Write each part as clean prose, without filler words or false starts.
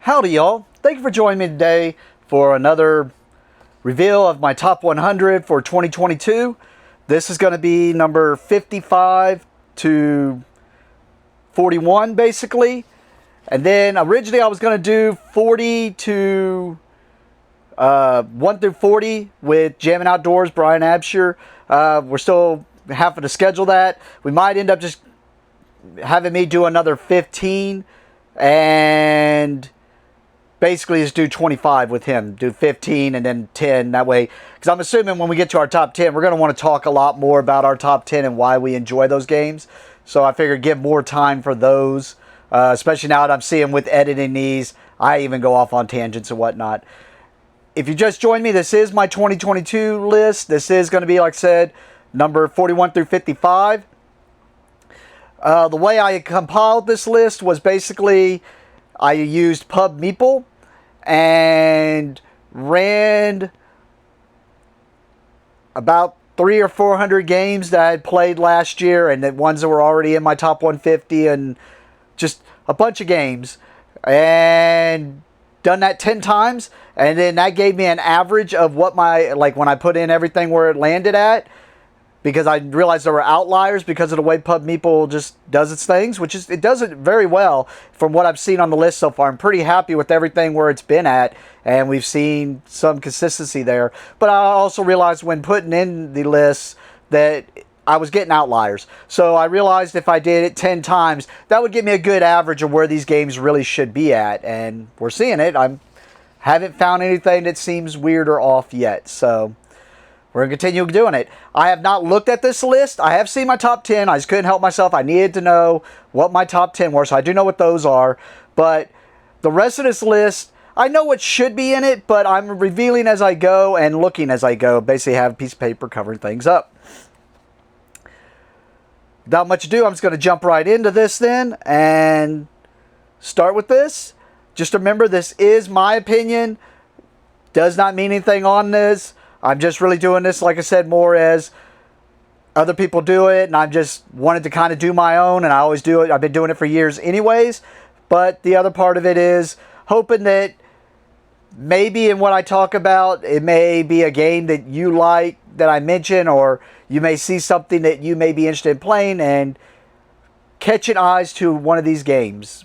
Howdy y'all, thank you for joining me today for another reveal of my top 100 for 2022. This is going to be number 55 to 41 basically. And then originally I was going to do 40 to 1 through 40 with Jammin' Outdoors, Brian Absher. We're still having to schedule that. We might end up just having me do another 15 and basically just do 25 with him. Do 15 and then 10 that way. Because I'm assuming when we get to our top 10, we're going to want to talk a lot more about our top 10 and why we enjoy those games. So I figured give more time for those. Especially now that I'm seeing with editing these, I even go off on tangents and whatnot. If you just joined me, this is my 2022 list. This is going to be, like I said, number 41 through 55. The way I compiled this list was basically I used Pub Meeple and ran about 300 or 400 games that I had played last year, and the ones that were already in my top 150, and just a bunch of games, and done that 10 times, and then that gave me an average of what my, like when I put in everything where it landed at, because I realized there were outliers because of the way Pub Meeple just does its things, which is, it does it very well from what I've seen on the list so far. I'm pretty happy with everything where it's been at, and we've seen some consistency there. But I also realized when putting in the list that I was getting outliers. So I realized if I did it 10 times, that would give me a good average of where these games really should be at. And we're seeing it. I haven't found anything that seems weird or off yet. So we're going to continue doing it. I have not looked at this list. I have seen my top 10. I just couldn't help myself. I needed to know what my top 10 were. So I do know what those are. But the rest of this list, I know what should be in it, but I'm revealing as I go and looking as I go. Basically have a piece of paper covering things up. Without much ado, I'm just going to jump right into this then and start with this. Just remember, this is my opinion. Does not mean anything on this. I'm just really doing this, like I said, more as other people do it, and I just wanted to kind of do my own, and I always do it. I've been doing it for years anyways. But the other part of it is hoping that maybe in what I talk about, it may be a game that you like that I mention, or you may see something that you may be interested in playing and catching eyes to one of these games.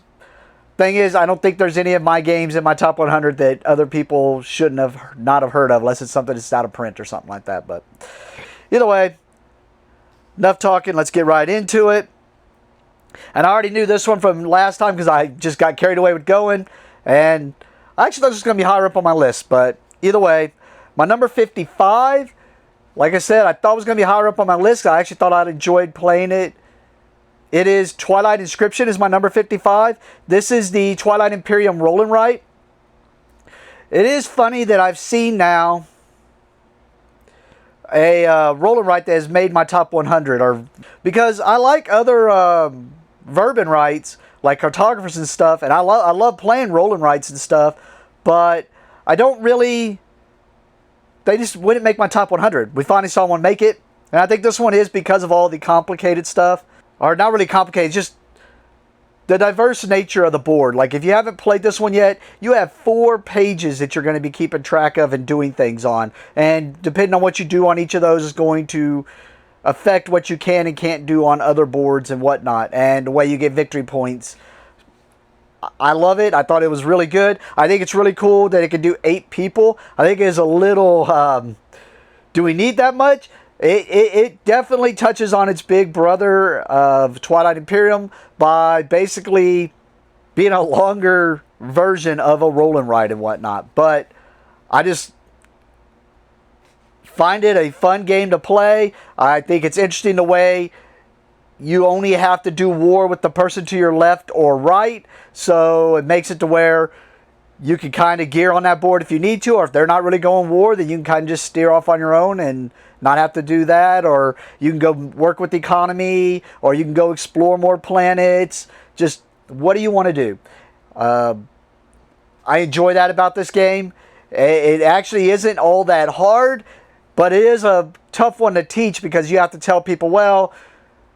Thing is, I don't think there's any of my games in my top 100 that other people shouldn't have not have heard of, unless it's something that's out of print or something like that. But either way, enough talking. Let's get right into it. And I already knew this one from last time because I just got carried away with going, and I actually thought this was going to be higher up on my list. But either way, my number 55. Like I said, I thought it was going to be higher up on my list. I actually thought I'd enjoyed playing it. It is Twilight Inscription is my number 55. This is the Twilight Imperium roll and write. It is funny that I've seen now a roll and write that has made my top 100. Or because I like other verb and writes, like Cartographers and stuff, and I love playing roll and writes and stuff, but I don't really... They just wouldn't make my top 100. We finally saw one make it. And I think this one is because of all the complicated stuff. Or not really complicated, just the diverse nature of the board. Like if you haven't played this one yet, you have 4 pages that you're going to be keeping track of and doing things on. And depending on what you do on each of those is going to affect what you can and can't do on other boards and whatnot. And the way you get victory points. I love it. I thought it was really good. I think it's really cool that it can do 8 people. I think it's a little... do we need that much? It definitely touches on its big brother of Twilight Imperium by basically being a longer version of a roll and write and whatnot. But I just find it a fun game to play. I think it's interesting the way you only have to do war with the person to your left or right. So it makes it to where you can kind of gear on that board if you need to, or if they're not really going war, then you can kind of just steer off on your own and not have to do that, or you can go work with the economy, or you can go explore more planets. Just what do you want to do? I enjoy that about this game. It actually isn't all that hard, but it is a tough one to teach because you have to tell people, well,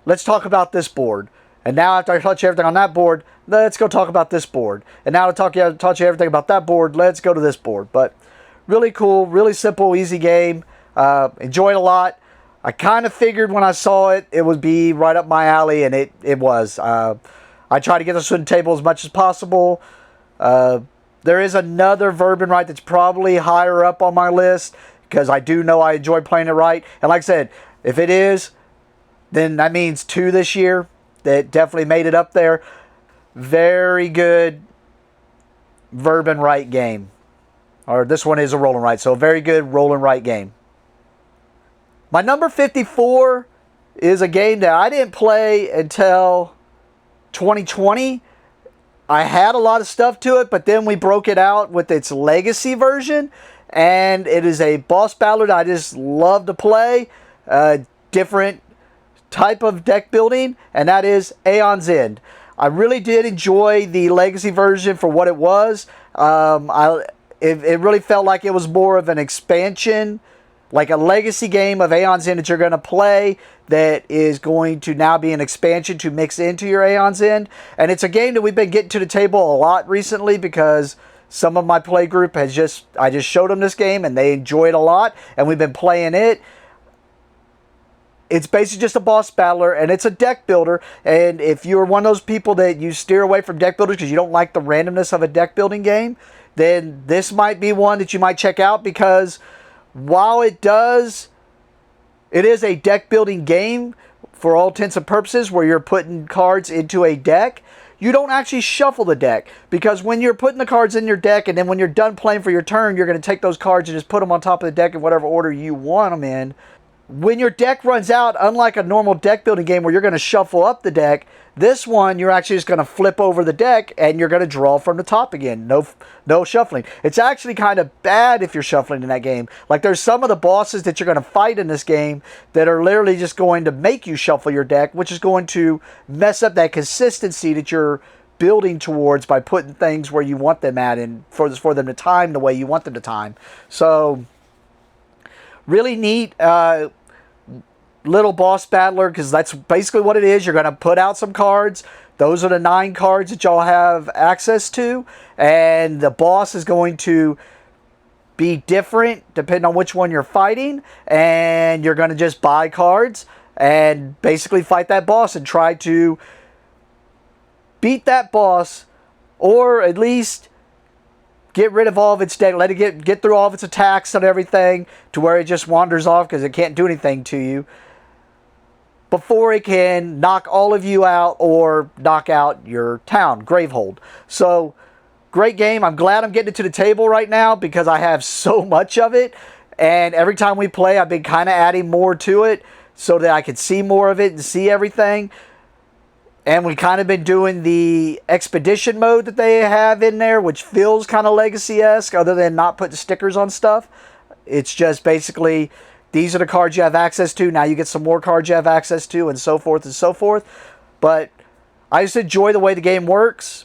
let's talk about this board. And now after I taught you everything on that board, let's go talk about this board. And now I taught you everything about that board, let's go to this board. But really cool, really simple, easy game. Enjoyed a lot. I kind of figured when I saw it, it would be right up my alley, and it was. I try to get this to the table as much as possible. There is another Vermin Right that's probably higher up on my list, because I do know I enjoy playing it right. And like I said, if it is, then that means 2 this year. That definitely made it up there. Very good Vermin Right game. Or this one is a roll and write, so a very good roll and write game. My number 54 is a game that I didn't play until 2020. I had a lot of stuff to it, but then we broke it out with its legacy version. And it is a boss battler that I just love to play. Different type of deck building, and that is Aeon's End. I really did enjoy the legacy version for what it was. It really felt like it was more of an expansion, like a legacy game of Aeon's End that you're going to play that is going to now be an expansion to mix into your Aeon's End. And it's a game that we've been getting to the table a lot recently, because some of my play group I just showed them this game and they enjoy it a lot, and we've been playing it. It's basically just a boss battler, and it's a deck builder. And if you're one of those people that you steer away from deck builders because you don't like the randomness of a deck building game, then this might be one that you might check out, because while it is a deck building game for all intents and purposes, where you're putting cards into a deck, you don't actually shuffle the deck, because when you're putting the cards in your deck, and then when you're done playing for your turn, you're going to take those cards and just put them on top of the deck in whatever order you want them in. When your deck runs out, unlike a normal deck building game where you're going to shuffle up the deck, this one you're actually just going to flip over the deck and you're going to draw from the top again. No shuffling. It's actually kind of bad if you're shuffling in that game. Like, there's some of the bosses that you're going to fight in this game that are literally just going to make you shuffle your deck, which is going to mess up that consistency that you're building towards by putting things where you want them at, and for them to time the way you want them to time. So really neat little boss battler, because that's basically what it is. You're going to put out some cards. Those are the 9 cards that y'all have access to, and the boss is going to be different depending on which one you're fighting, and you're going to just buy cards and basically fight that boss and try to beat that boss, or at least get rid of all of its deck, let it get through all of its attacks and everything to where it just wanders off because it can't do anything to you, before it can knock all of you out or knock out your town, Gravehold. So, great game. I'm glad I'm getting it to the table right now, because I have so much of it, and every time we play I've been kind of adding more to it so that I can see more of it and see everything. And we kind of been doing the expedition mode that they have in there, which feels kind of legacy-esque, other than not putting stickers on stuff. It's just basically, these are the cards you have access to. Now you get some more cards you have access to, and so forth and so forth. But I just enjoy the way the game works.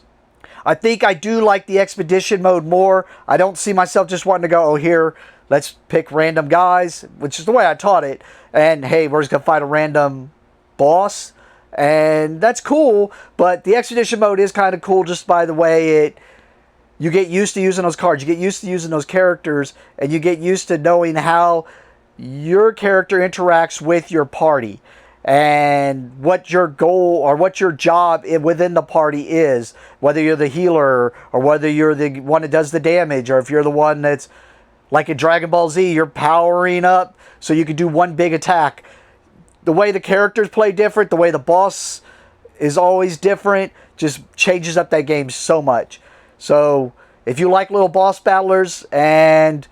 I think I do like the expedition mode more. I don't see myself just wanting to go, oh, here, let's pick random guys, which is the way I taught it. And hey, we're just going to fight a random boss. And that's cool, but the expedition mode is kind of cool just by the way you get used to using those cards, you get used to using those characters, and you get used to knowing how your character interacts with your party, and what your goal or what your job within the party is, whether you're the healer or whether you're the one that does the damage, or if you're the one that's like in Dragon Ball Z, you're powering up so you can do one big attack. The way the characters play different, the way the boss is always different, just changes up that game so much. So if you like little boss battlers and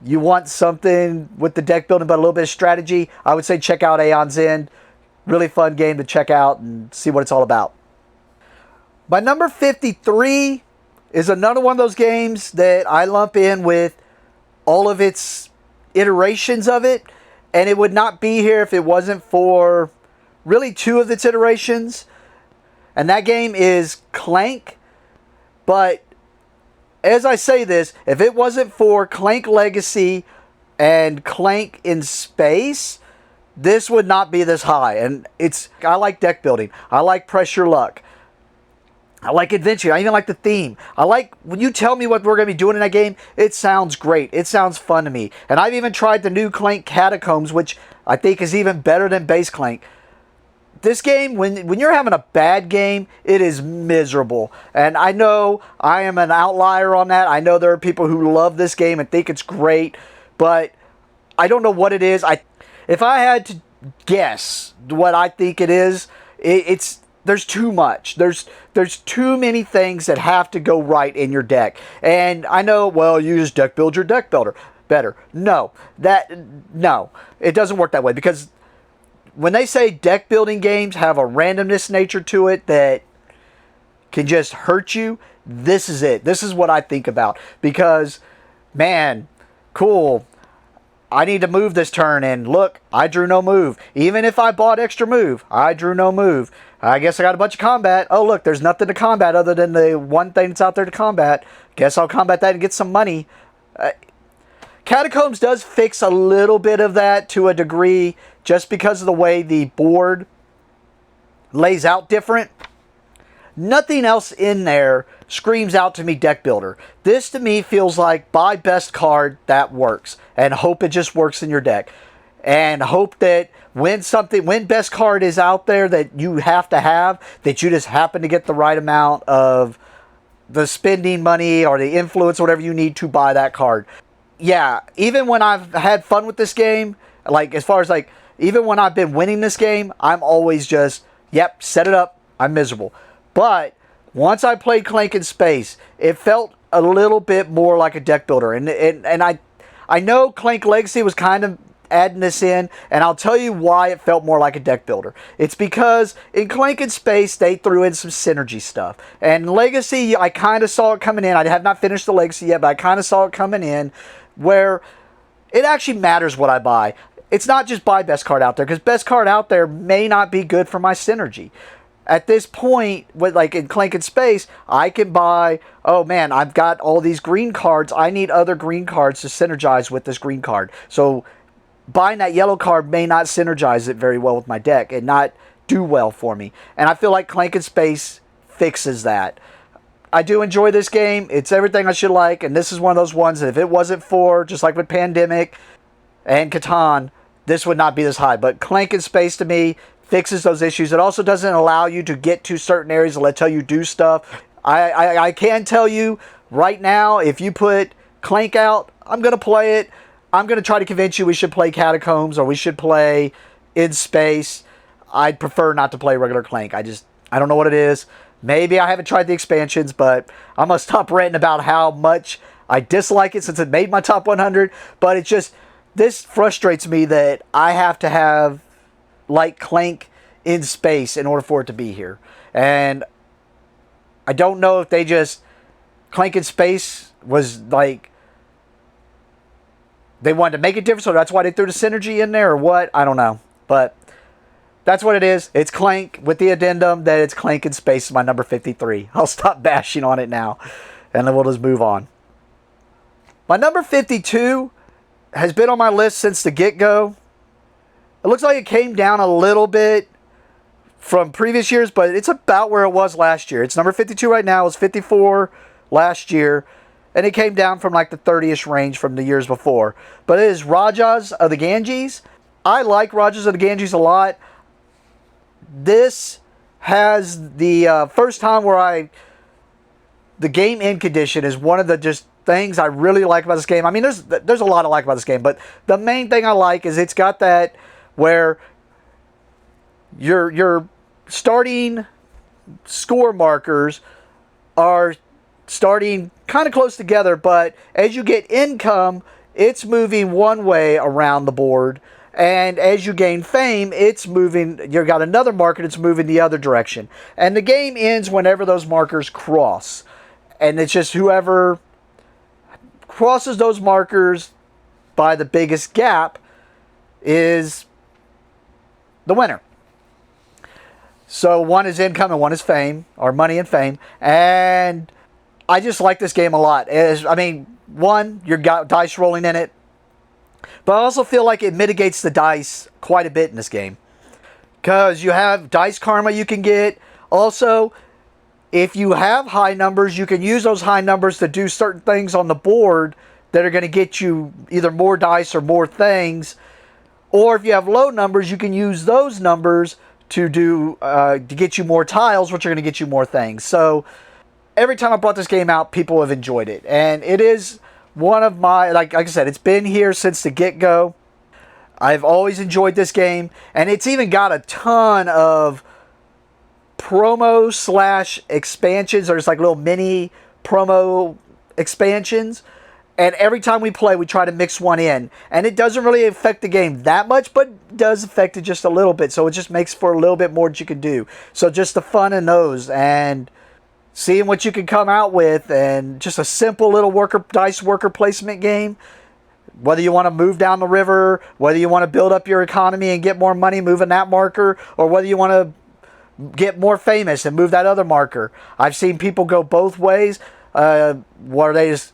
you want something with the deck building but a little bit of strategy, I would say check out Aeon's End. Really fun game to check out and see what it's all about. My number 53 is another one of those games that I lump in with all of its iterations of it. And it would not be here if it wasn't for really 2 of its iterations. And that game is Clank. But as I say this, if it wasn't for Clank Legacy and Clank in Space, this would not be this high. And I like deck building. I like press your luck. I like adventure. I even like the theme. I like when you tell me what we're going to be doing in that game, it sounds great. It sounds fun to me. And I've even tried the new Clank Catacombs, which I think is even better than base Clank. This game, when you're having a bad game, it is miserable. And I know I am an outlier on that. I know there are people who love this game and think it's great, but I don't know what it is. If I had to guess what I think it is, it's there's too much. There's too many things that have to go right in your deck. And I know, well, you just deck build your deck builder better. No, it doesn't work that way, because when they say deck building games have a randomness nature to it that can just hurt you, this is it. This is what I think about. Because, man, cool, I need to move this turn, and look, I drew no move. Even if I bought extra move, I drew no move. I guess I got a bunch of combat. Oh, look, there's nothing to combat other than the one thing that's out there to combat. Guess I'll combat that and get some money. Catacombs does fix a little bit of that to a degree, just because of the way the board lays out different. Nothing else in there screams out to me deck builder. This to me feels like buy best card that works, and hope it just works in your deck. And hope that when best card is out there that you have to have, that you just happen to get the right amount of the spending money or the influence, whatever you need to buy that card. Yeah, even when I've had fun with this game, like as far as like, even when I've been winning this game, I'm always just, yep, set it up, I'm miserable. But once I played Clank in Space, it felt a little bit more like a deck builder. And I know Clank Legacy was kind of adding this in, and I'll tell you why it felt more like a deck builder. It's because in Clank in Space, they threw in some synergy stuff. And Legacy, I kind of saw it coming in. I have not finished the Legacy yet, but I kind of saw it coming in, where it actually matters what I buy. It's not just buy best card out there, because best card out there may not be good for my synergy. At this point, with like in Clank in Space, I can buy, oh man, I've got all these green cards. I need other green cards to synergize with this green card. So buying that yellow card may not synergize it very well with my deck and not do well for me. And I feel like Clank in Space fixes that. I do enjoy this game. It's everything I should like, and this is one of those ones that if it wasn't for, just like with Pandemic and Catan, this would not be this high. But Clank in Space, to me, fixes those issues. It also doesn't allow you to get to certain areas and tell you do stuff. I can tell you right now, if you put Clank out, I'm going to play it. I'm going to try to convince you we should play Catacombs or we should play In Space. I'd prefer not to play regular Clank. I don't know what it is. Maybe I haven't tried the expansions, but I'm going to stop ranting about how much I dislike it since it made my top 100. But it's just, this frustrates me that I have to have like Clank in Space in order for it to be here. And I don't know if they just, Clank in Space was like, they wanted to make it different, so that's why they threw the synergy in there or what. I don't know. But that's what it is. It's Clank with the addendum that it's Clank in Space is my number 53. I'll stop bashing on it now, and then we'll just move on. My number 52 has been on my list since the get-go. It looks like it came down a little bit from previous years, but it's about where it was last year. It's number 52 right now. It was 54 last year, and it came down from like the 30-ish range from the years before. But it is Rajas of the Ganges. I like Rajas of the Ganges a lot. This has the first time where the game end condition is one of the just things I really like about this game. I mean, there's a lot I like about this game, but the main thing I like is it's got that where your starting score markers are starting kind of close together, but as you get income, it's moving one way around the board. And as you gain fame, it's moving, you've got another marker that's moving the other direction. And the game ends whenever those markers cross. And it's just whoever crosses those markers by the biggest gap is the winner. So one is income and one is fame, or money and fame. And I just like this game a lot. One, you've got dice rolling in it. But I also feel like it mitigates the dice quite a bit in this game. Because you have dice karma you can get. Also, if you have high numbers, you can use those high numbers to do certain things on the board that are going to get you either more dice or more things. Or if you have low numbers, you can use those numbers to do to get you more tiles, which are going to get you more things. So every time I brought this game out, people have enjoyed it. And it is one of my, like I said, it's been here since the get-go. I've always enjoyed this game. And it's even got a ton of promo slash expansions. There's like little mini promo expansions. And every time we play, we try to mix one in. And it doesn't really affect the game that much, but does affect it just a little bit. So it just makes for a little bit more that you can do. So just the fun in those and seeing what you can come out with, and just a simple little dice worker placement game. Whether you want to move down the river, whether you want to build up your economy and get more money moving that marker, or whether you want to get more famous and move that other marker. I've seen people go both ways, where they just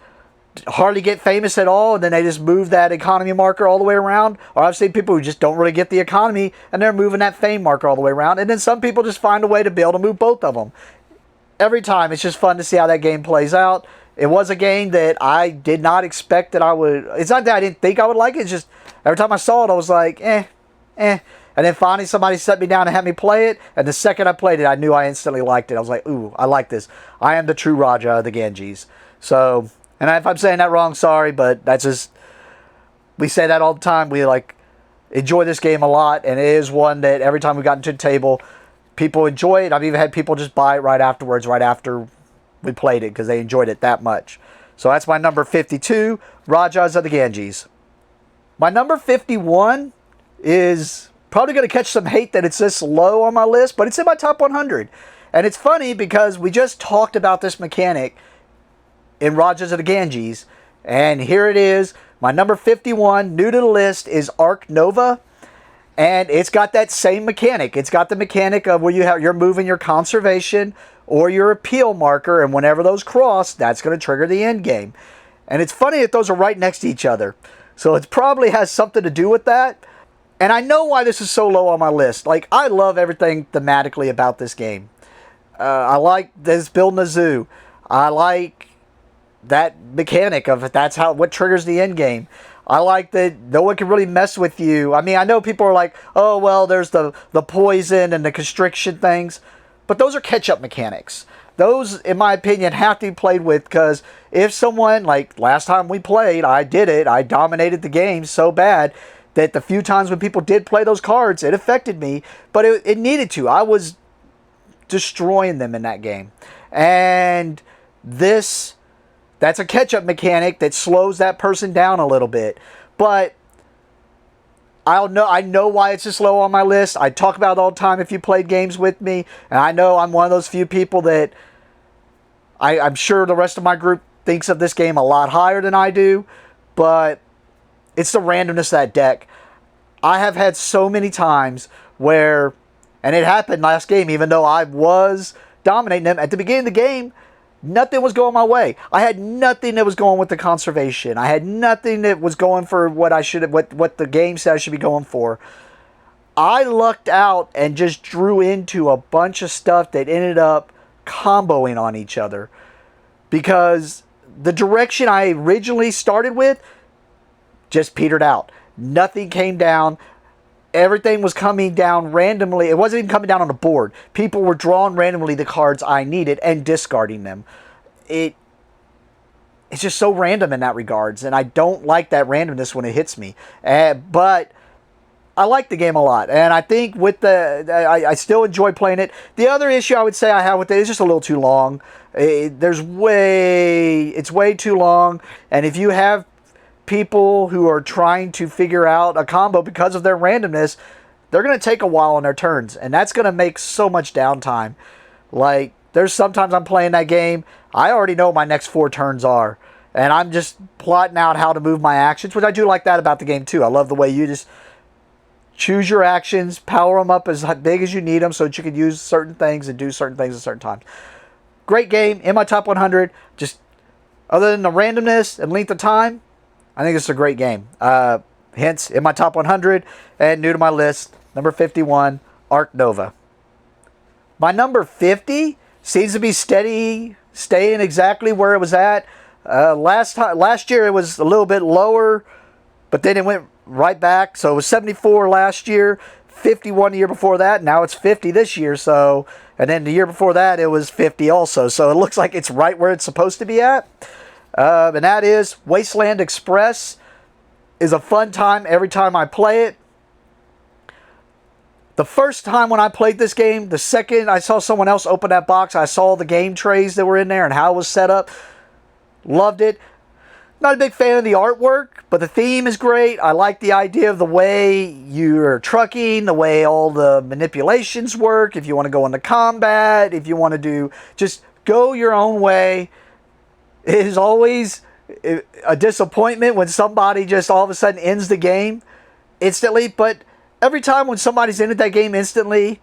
hardly get famous at all, and then they just move that economy marker all the way around. Or I've seen people who just don't really get the economy, and they're moving that fame marker all the way around. And then some people just find a way to be able to move both of them. Every time, it's just fun to see how that game plays out. It was a game that I did not expect that I would... It's not that I didn't think I would like it. It's just every time I saw it, I was like, eh. And then finally somebody set me down and had me play it. And the second I played it, I knew I instantly liked it. I was like, ooh, I like this. I am the true Raja of the Ganges. So, and if I'm saying that wrong, sorry, but that's just... We say that all the time. We enjoy this game a lot. And it is one that every time we got into the table, people enjoy it. I've even had people just buy it right afterwards, right after we played it, because they enjoyed it that much. So that's my number 52, Rajas of the Ganges. My number 51 is probably going to catch some hate that it's this low on my list, but it's in my top 100. And it's funny because we just talked about this mechanic in Rajas of the Ganges, and here it is. My number 51, new to the list, is Arc Nova. And it's got that same mechanic. It's got the mechanic of where you're moving your conservation or your appeal marker, and whenever those cross, that's going to trigger the end game. And it's funny that those are right next to each other. So it probably has something to do with that. And I know why this is so low on my list. Like, I love everything thematically about this game. I like this building a zoo. I like that mechanic of what triggers the end game. I like that no one can really mess with you. I mean, I know people are like, oh, well, there's the poison and the constriction things. But those are catch-up mechanics. Those, in my opinion, have to be played with, because if someone, like last time we played, I did it. I dominated the game so bad that the few times when people did play those cards, it affected me. But it needed to. I was destroying them in that game. And that's a catch-up mechanic that slows that person down a little bit. But I know why it's this low on my list. I talk about it all the time if you played games with me. And I know I'm one of those few people that I'm sure the rest of my group thinks of this game a lot higher than I do. But it's the randomness of that deck. I have had so many times where, and it happened last game, even though I was dominating them, at the beginning of the game, nothing was going my way. I had nothing that was going with the conservation. I had nothing that was going for what the game said I should be going for. I lucked out and just drew into a bunch of stuff that ended up comboing on each other. Because the direction I originally started with just petered out. Nothing came down. Everything was coming down randomly. It wasn't even coming down on the board. People were drawing randomly the cards I needed and discarding them. It's just so random in that regards, and I don't like that randomness when it hits me. But I like the game a lot, and I think with I still enjoy playing it. The other issue I would say I have with it is just a little too long. It's way too long, and if you have people who are trying to figure out a combo because of their randomness, they're going to take a while on their turns, and that's going to make so much downtime. Like, there's sometimes I'm playing that game, I already know what my next 4 turns are, and I'm just plotting out how to move my actions, which I do like that about the game too. I love the way you just choose your actions, power them up as big as you need them so that you can use certain things and do certain things at certain times. Great game, in my top 100. Just other than the randomness and length of time, I think it's a great game. hence in my top 100. And new to my list, number 51, Ark Nova. My number 50 seems to be steady, staying exactly where it was at. Last year it was a little bit lower, but then it went right back. So it was 74 last year, 51 the year before that. Now it's 50 this year. So, and then the year before that it was 50 also. So it looks like it's right where it's supposed to be at. And that is Wasteland Express. Is a fun time every time I play it. The first time when I played this game, the second I saw someone else open that box, I saw the game trays that were in there and how it was set up. Loved it. Not a big fan of the artwork, but the theme is great. I like the idea of the way you're trucking, the way all the manipulations work, if you want to go into combat, if you want to do, just go your own way. It is always a disappointment when somebody just all of a sudden ends the game instantly, but every time when somebody's ended that game instantly,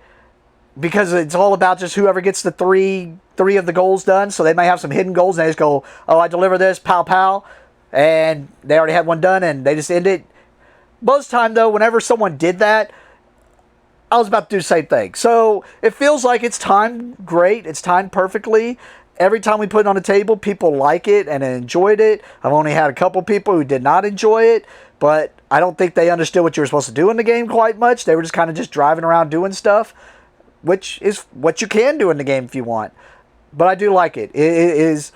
because it's all about just whoever gets the three of the goals done, so they may have some hidden goals and they just go, oh, I deliver this, pow pow, and they already had one done and they just end it. Most time though, whenever someone did that, I was about to do the same thing. So it feels like it's timed great, it's timed perfectly. Every time we put it on the table, people like it and enjoyed it. I've only had a couple people who did not enjoy it, but I don't think they understood what you were supposed to do in the game quite much. They were just kind of just driving around doing stuff, which is what you can do in the game if you want. But I do like it. It is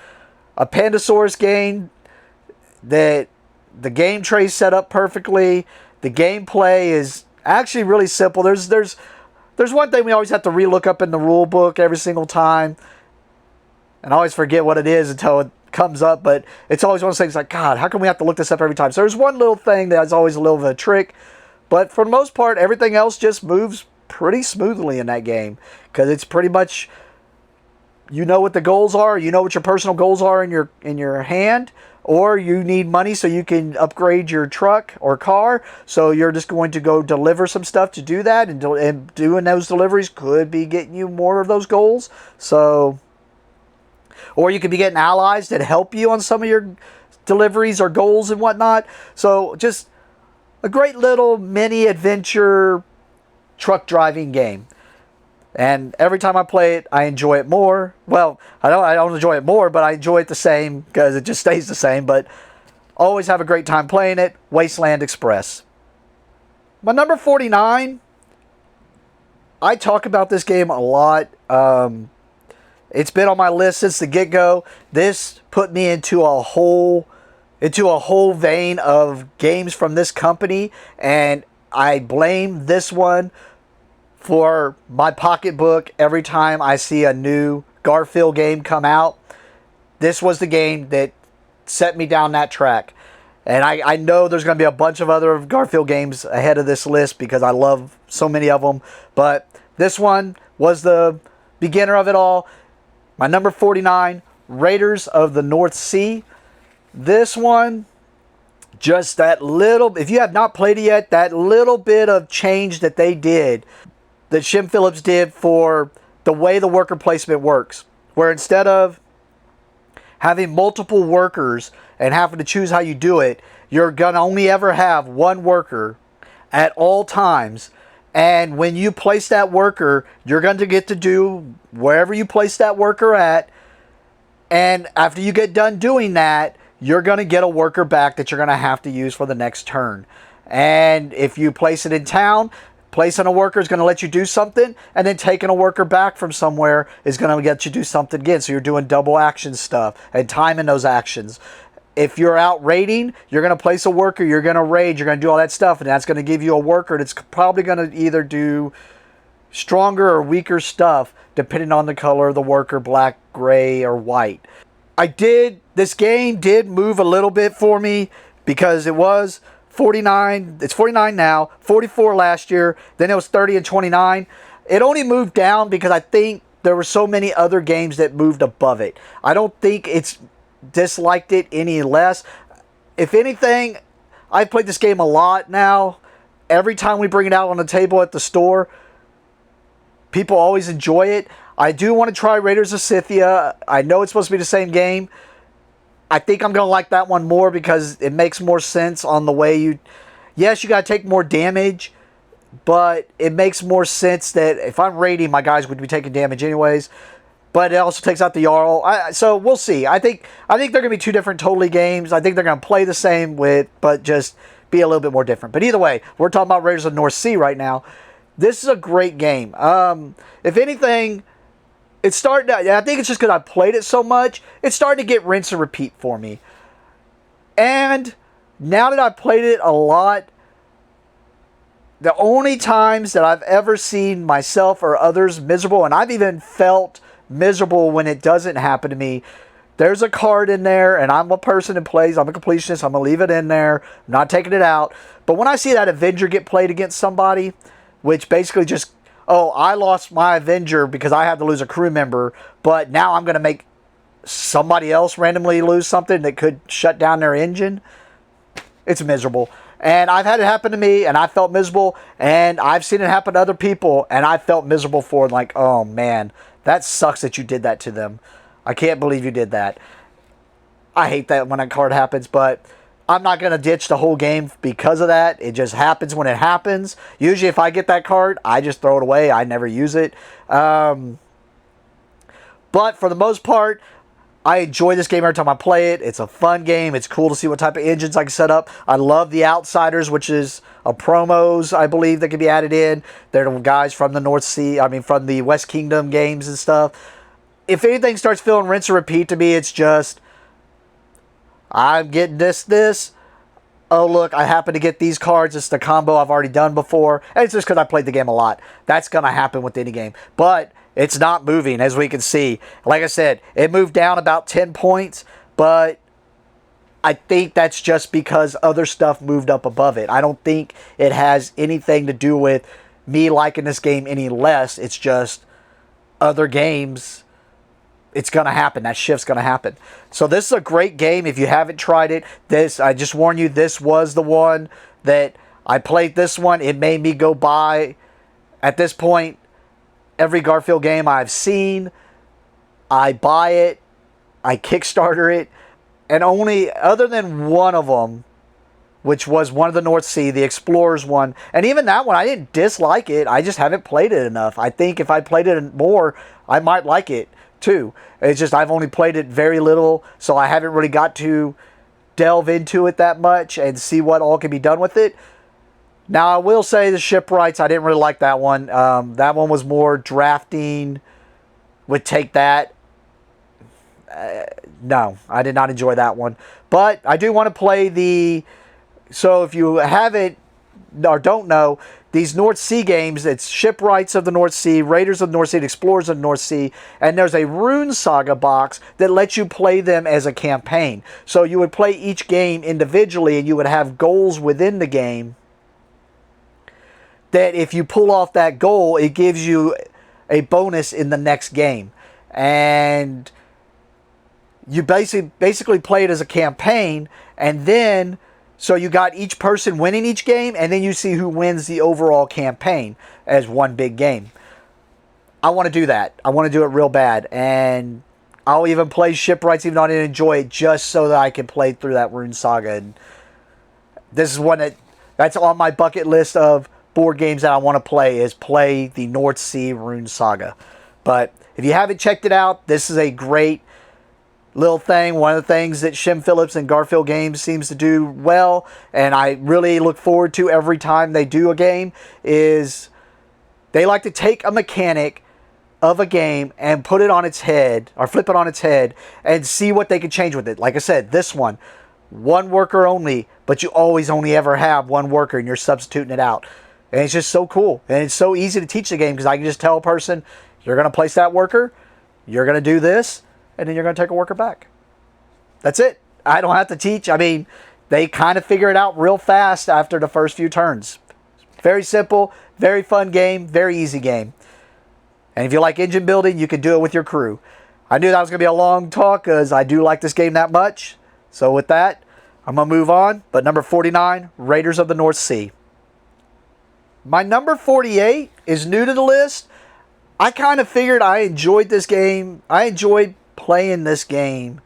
a Pandasaurus game that the game tray is set up perfectly. The gameplay is actually really simple. There's one thing we always have to relook up in the rule book every single time, and I always forget what it is until it comes up, but it's always one of those things like, God, how come we have to look this up every time? So there's one little thing that's always a little bit of a trick, but for the most part, everything else just moves pretty smoothly in that game, because it's pretty much, you know what the goals are, you know what your personal goals are in your hand, or you need money so you can upgrade your truck or car, so you're just going to go deliver some stuff to do that, and doing those deliveries could be getting you more of those goals. So, or you could be getting allies that help you on some of your deliveries or goals and whatnot. So just a great little mini adventure truck driving game. And every time I play it, I enjoy it more. Well, I don't enjoy it more, but I enjoy it the same because it just stays the same. But always have a great time playing it. Wasteland Express. My number 49, I talk about this game a lot. It's been on my list since the get-go. This put me into a whole vein of games from this company, and I blame this one for my pocketbook every time I see a new Garfield game come out. This was the game that set me down that track. And I know there's going to be a bunch of other Garfield games ahead of this list because I love so many of them. But this one was the beginner of it all. My number 49, Raiders of the North Sea. This one, just that little, if you have not played it yet, that little bit of change that they did, that Shem Phillips did for the way the worker placement works, where instead of having multiple workers and having to choose how you do it, you're going to only ever have one worker at all times. And when you place that worker, you're going to get to do wherever you place that worker at. And after you get done doing that, you're going to get a worker back that you're going to have to use for the next turn. And if you place it in town, placing a worker is going to let you do something, and then taking a worker back from somewhere is going to get you to do something again. So you're doing double action stuff and timing those actions. If you're out raiding, you're going to place a worker, you're going to raid, you're going to do all that stuff, and that's going to give you a worker that's probably going to either do stronger or weaker stuff depending on the color of the worker, black, gray, or white. This game did move a little bit for me because it was 49, it's 49 now, 44 last year, then it was 30 and 29. It only moved down because I think there were so many other games that moved above it. I don't think it's disliked it any less. If anything, I've played this game a lot now. Every time we bring it out on the table at the store, people always enjoy it. I do want to try Raiders of Scythia. I know it's supposed to be the same game. I think I'm going to like that one more because it makes more sense on the way Yes, you got to take more damage, but it makes more sense that if I'm raiding, my guys would be taking damage anyways. But it also takes out the Jarl. So we'll see. I think they're going to be two different totally games. I think they're going to play the same but just be a little bit more different. But either way, we're talking about Raiders of the North Sea right now. This is a great game. If anything, it's starting to, I think it's just because I played it so much, it's starting to get rinse and repeat for me. And now that I've played it a lot, the only times that I've ever seen myself or others miserable, and I've even felt miserable when it doesn't happen to me, there's a card in there, and I'm a person that plays, I'm a completionist, I'm going to leave it in there, I'm not taking it out. But when I see that Avenger get played against somebody, which basically just, oh, I lost my Avenger because I had to lose a crew member, but now I'm going to make somebody else randomly lose something that could shut down their engine, it's miserable. And I've had it happen to me, and I felt miserable, and I've seen it happen to other people, and I felt miserable for it, like, oh man, that sucks that you did that to them. I can't believe you did that. I hate that when that card happens, but I'm not going to ditch the whole game because of that. It just happens when it happens. Usually if I get that card, I just throw it away. I never use it. But for the most part, I enjoy this game every time I play it. It's a fun game. It's cool to see what type of engines I can set up. I love the Outsiders, which is a promos, I believe, that can be added in. They're the guys from the North Sea, from the West Kingdom games and stuff. If anything starts feeling rinse and repeat to me, it's just, I'm getting this. Oh, look, I happen to get these cards. It's the combo I've already done before. And it's just because I played the game a lot. That's going to happen with any game. But it's not moving, as we can see. Like I said, it moved down about 10 points, but I think that's just because other stuff moved up above it. I don't think it has anything to do with me liking this game any less. It's just other games, it's going to happen. That shift's going to happen. So this is a great game. If you haven't tried it, I just warn you, this was the one that I played this one. It made me go buy, at this point, every Garfield game I've seen. I buy it. I Kickstarter it. And only, other than one of them, which was one of the North Sea, the Explorers one. And even that one, I didn't dislike it. I just haven't played it enough. I think if I played it more, I might like it too. It's just I've only played it very little, so I haven't really got to delve into it that much and see what all can be done with it. Now, I will say the shipwrights, I didn't really like that one. That one was more drafting. Would take that. No, I did not enjoy that one. But I do want to play the... So if you haven't or don't know, these North Sea games, it's Shipwrights of the North Sea, Raiders of the North Sea, Explorers of the North Sea, and there's a Rune Saga box that lets you play them as a campaign. So you would play each game individually, and you would have goals within the game that if you pull off that goal, it gives you a bonus in the next game. And you basically play it as a campaign, and then so you got each person winning each game, and then you see who wins the overall campaign as one big game. I want to do that. I want to do it real bad, and I'll even play Shipwrights even though I didn't enjoy it, just so that I can play through that Rune Saga. And this is one that's on my bucket list of board games that I want to play, is play the North Sea Rune Saga. But if you haven't checked it out, this is a great little thing. One of the things that Shem Phillips and Garfield Games seems to do well, and I really look forward to every time they do a game, is they like to take a mechanic of a game and put it on its head, or flip it on its head, and see what they can change with it. Like I said, this one worker only, but you always only ever have one worker and you're substituting it out. And it's just so cool. And it's so easy to teach the game, because I can just tell a person, you're going to place that worker, you're going to do this, and then you're going to take a worker back. That's it. I don't have to teach. I mean, they kind of figure it out real fast after the first few turns. Very simple, very fun game, very easy game. And if you like engine building, you can do it with your crew. I knew that was going to be a long talk, because I do like this game that much. So with that, I'm going to move on. But number 49, Raiders of the North Sea. My number 48 is new to the list. I kind of figured I enjoyed this game. I enjoyed playing this game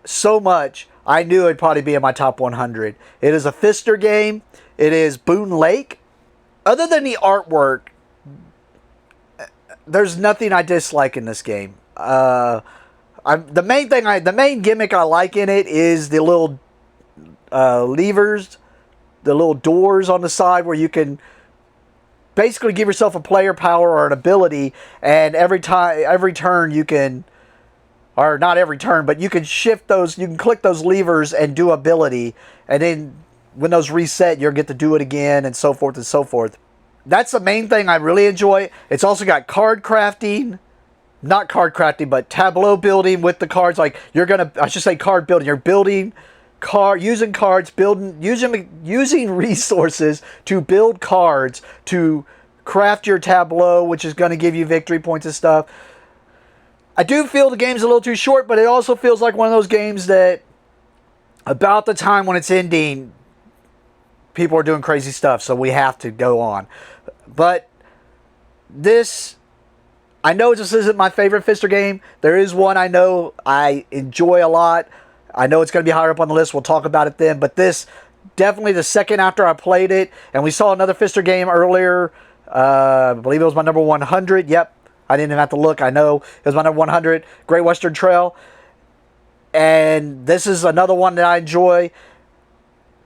so much. I knew it'd probably be in my top 100. It is a Fister game. It is Boone Lake. Other than the artwork, there's nothing I dislike in this game. The main gimmick I like in it is the little levers, the little doors on the side where you can basically give yourself a player power or an ability, and every turn you can, or not every turn, but you can shift those, you can click those levers and do ability, and then when those reset, you'll get to do it again, and so forth and so forth. That's the main thing I really enjoy. It's also got card crafting, not card crafting, but tableau building with the cards. Like I should say card building. You're building using cards, using resources to build cards to craft your tableau, which is going to give you victory points and stuff. I do feel the game's a little too short, but it also feels like one of those games that about the time when it's ending, people are doing crazy stuff, so we have to go on. But this, I know this isn't my favorite Fister game. There is one I know I enjoy a lot. I know it's going to be higher up on the list. We'll talk about it then. But this, definitely the second after I played it, and we saw another Fister game earlier. I believe it was my number 100. Yep, I didn't even have to look. I know it was my number 100, Great Western Trail. And this is another one that I enjoy.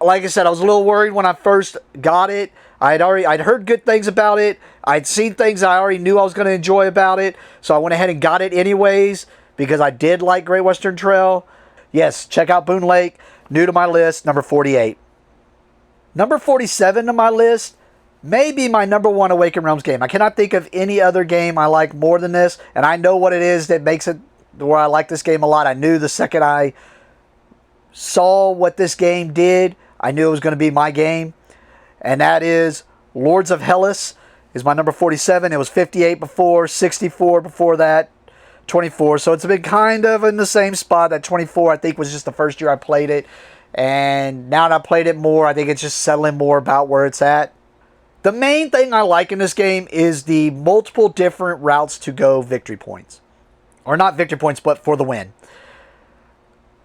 Like I said, I was a little worried when I first got it. I'd heard good things about it. I'd seen things I already knew I was going to enjoy about it. So I went ahead and got it anyways because I did like Great Western Trail. Yes, check out Boone Lake. New to my list, number 48. Number 47 on my list may be my number 1 Awaken Realms game. I cannot think of any other game I like more than this. And I know what it is that makes it where I like this game a lot. I knew the second I saw what this game did, I knew it was going to be my game. And that is Lords of Hellas is my number 47. It was 58 before, 64 before that, 24. So it's been kind of in the same spot. That 24, I think, was just the first year I played it. And now that I played it more, I think it's just settling more about where it's at. The main thing I like in this game is the multiple different routes to go victory points. Or not victory points, but for the win.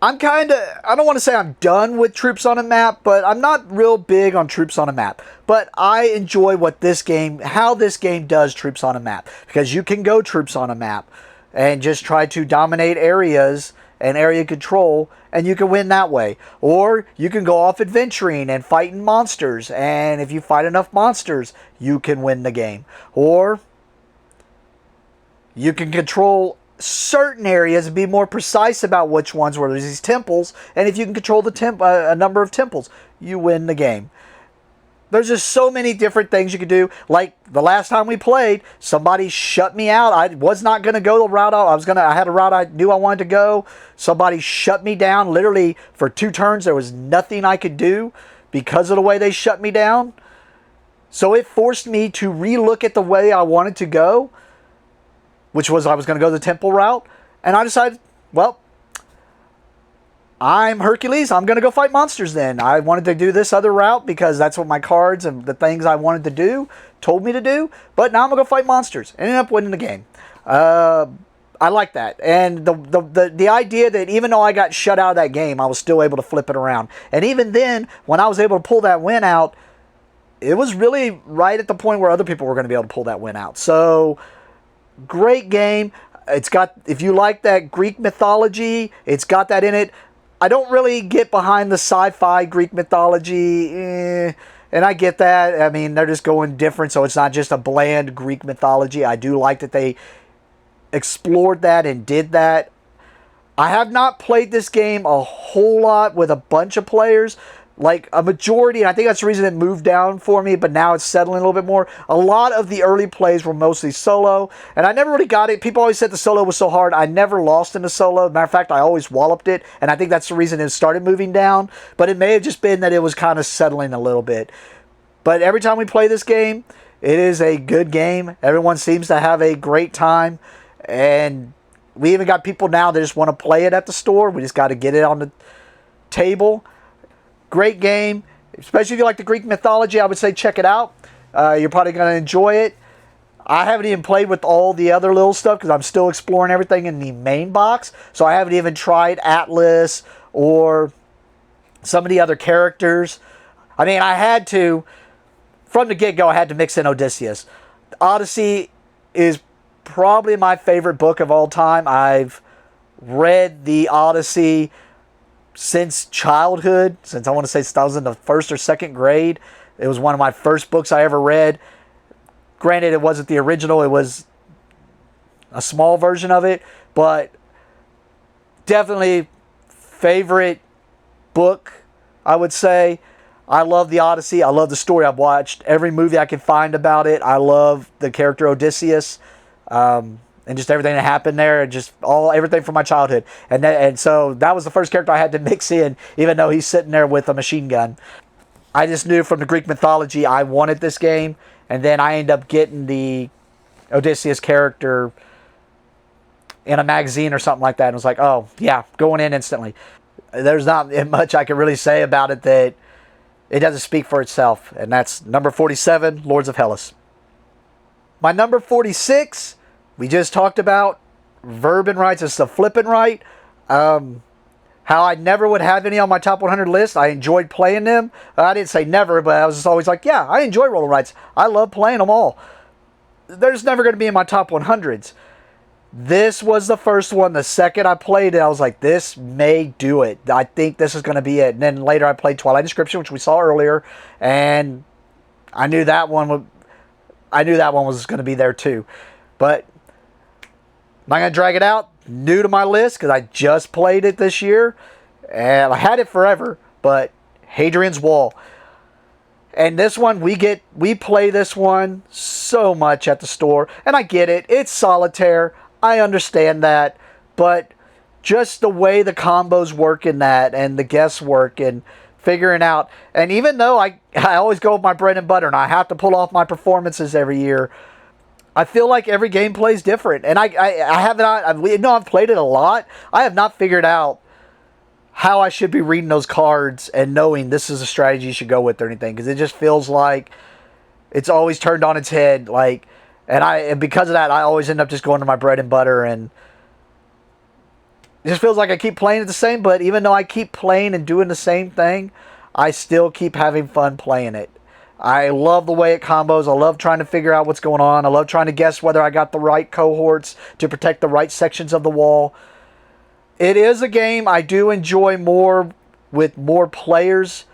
I don't want to say I'm done with troops on a map, but I'm not real big on troops on a map. But I enjoy how this game does troops on a map. Because you can go troops on a map and just try to dominate areas and area control, and you can win that way. Or you can go off adventuring and fighting monsters, and if you fight enough monsters, you can win the game. Or you can control certain areas and be more precise about which ones, where there's these temples, and if you can control a number of temples, you win the game. There's just so many different things you can do. Like the last time we played, somebody shut me out. I was not going to go the route I had a route I knew I wanted to go. Somebody shut me down. Literally for 2 turns, there was nothing I could do because of the way they shut me down. So it forced me to relook at the way I wanted to go, which was I was going to go the temple route. And I decided, well, I'm Hercules. I'm going to go fight monsters then. I wanted to do this other route because that's what my cards and the things I wanted to do told me to do. But now I'm going to go fight monsters. And ended up winning the game. I like that. And the idea that even though I got shut out of that game, I was still able to flip it around. And even then, when I was able to pull that win out, it was really right at the point where other people were going to be able to pull that win out. So, great game. It's got, if you like that Greek mythology, it's got that in it. I don't really get behind the sci-fi Greek mythology, and I get that. I mean, they're just going different, so it's not just a bland Greek mythology. I do like that they explored that and did that. I have not played this game a whole lot with a bunch of players. Like a majority, and I think that's the reason it moved down for me, but now it's settling a little bit more. A lot of the early plays were mostly solo, and I never really got it. People always said the solo was so hard. I never lost in the solo. Matter of fact, I always walloped it, and I think that's the reason it started moving down. But it may have just been that it was kind of settling a little bit. But every time we play this game, it is a good game. Everyone seems to have a great time, and we even got people now that just want to play it at the store. We just got to get it on the table. Great game, especially if you like the Greek mythology. I would say check it out. You're probably going to enjoy it. I haven't even played with all the other little stuff because I'm still exploring everything in the main box. So I haven't even tried Atlas or some of the other characters. I mean, I had to, from the get-go, I had to mix in Odysseus. Odyssey is probably my favorite book of all time. I've read the Odyssey since childhood, since I want to say I was in the first or second grade. It was one of my first books I ever read. Granted, it wasn't the original, it was a small version of it, but definitely favorite book, I would say. I love the Odyssey. I love the story. I've watched every movie I can find about it. I love the character Odysseus, and just everything that happened there, and just everything from my childhood. And so that was the first character I had to mix in, even though he's sitting there with a machine gun. I just knew from the Greek mythology I wanted this game, and then I ended up getting the Odysseus character in a magazine or something like that, and was like, oh yeah, going in instantly. There's not much I can really say about it that it doesn't speak for itself. And that's number 47, Lords of Hellas. My number 46, we just talked about Verbin rights. It's the flipping right. How I never would have any on my top 100 list. I enjoyed playing them. I didn't say never, but I was just always like, yeah, I enjoy roll rights. I love playing them all. There's never going to be in my top 100s. This was the first one. The second I played it, I was like, this may do it. I think this is going to be it. And then later I played Twilight Inscription, which we saw earlier, and I knew that one was going to be there too. But I'm not going to drag it out. New to my list because I just played it this year, and I had it forever. But Hadrian's Wall. And this one, we play this one so much at the store, and I get it. It's solitaire. I understand that, but just the way the combos work in that, and the guesswork, and figuring out, and even though I always go with my bread and butter, and I have to pull off my performances every year, I feel like every gameplay is different, and I have not, I've played it a lot. I have not figured out how I should be reading those cards and knowing this is a strategy you should go with or anything, because it just feels like it's always turned on its head, like. And because of that, I always end up just going to my bread and butter, and it just feels like I keep playing it the same. But even though I keep playing and doing the same thing, I still keep having fun playing it. I love the way it combos. I love trying to figure out what's going on. I love trying to guess whether I got the right cohorts to protect the right sections of the wall. It is a game I do enjoy more with more players,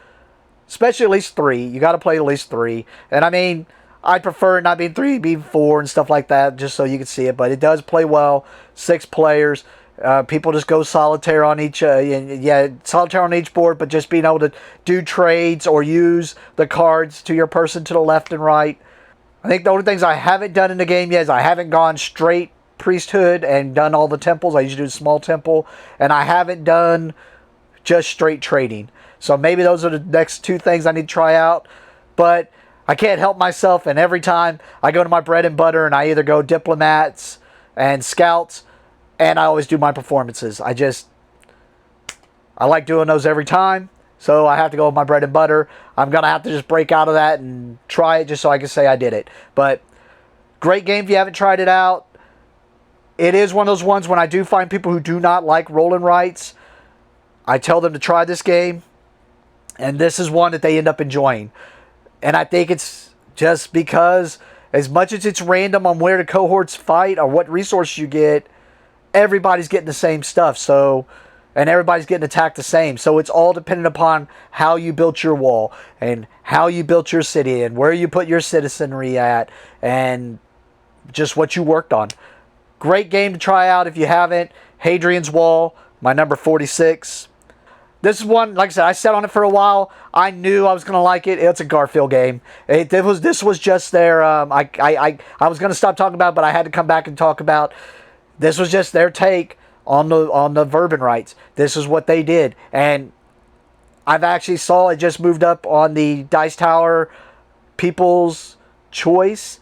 especially at least 3. You got to play at least 3. And I mean, I prefer not being 3, being 4 and stuff like that, just so you can see it. But it does play well. 6 players. People just go solitaire on each, solitaire on each board, but just being able to do trades or use the cards to your person to the left and right. I think the only things I haven't done in the game yet is I haven't gone straight priesthood and done all the temples. I usually do a small temple, and I haven't done just straight trading. So maybe those are the next 2 things I need to try out. But I can't help myself, and every time I go to my bread and butter, and I either go diplomats and scouts, and I always do my performances. I like doing those every time, so I have to go with my bread and butter. I'm going to have to just break out of that and try it just so I can say I did it. But great game if you haven't tried it out. It is one of those ones when I do find people who do not like rolling rights, I tell them to try this game, and this is one that they end up enjoying. And I think it's just because as much as it's random on where the cohorts fight or what resources you get, everybody's getting the same stuff. So, and everybody's getting attacked the same. So it's all dependent upon how you built your wall and how you built your city and where you put your citizenry at and just what you worked on. Great game to try out if you haven't. Hadrian's Wall, my number 46. This is one, like I said, I sat on it for a while. I knew I was going to like it. It's a Garfield game. This was just their, I was going to stop talking about it, but I had to come back and talk about, this was just their take on the Verbin rights. This is what they did. And I've actually saw it just moved up on the Dice Tower People's Choice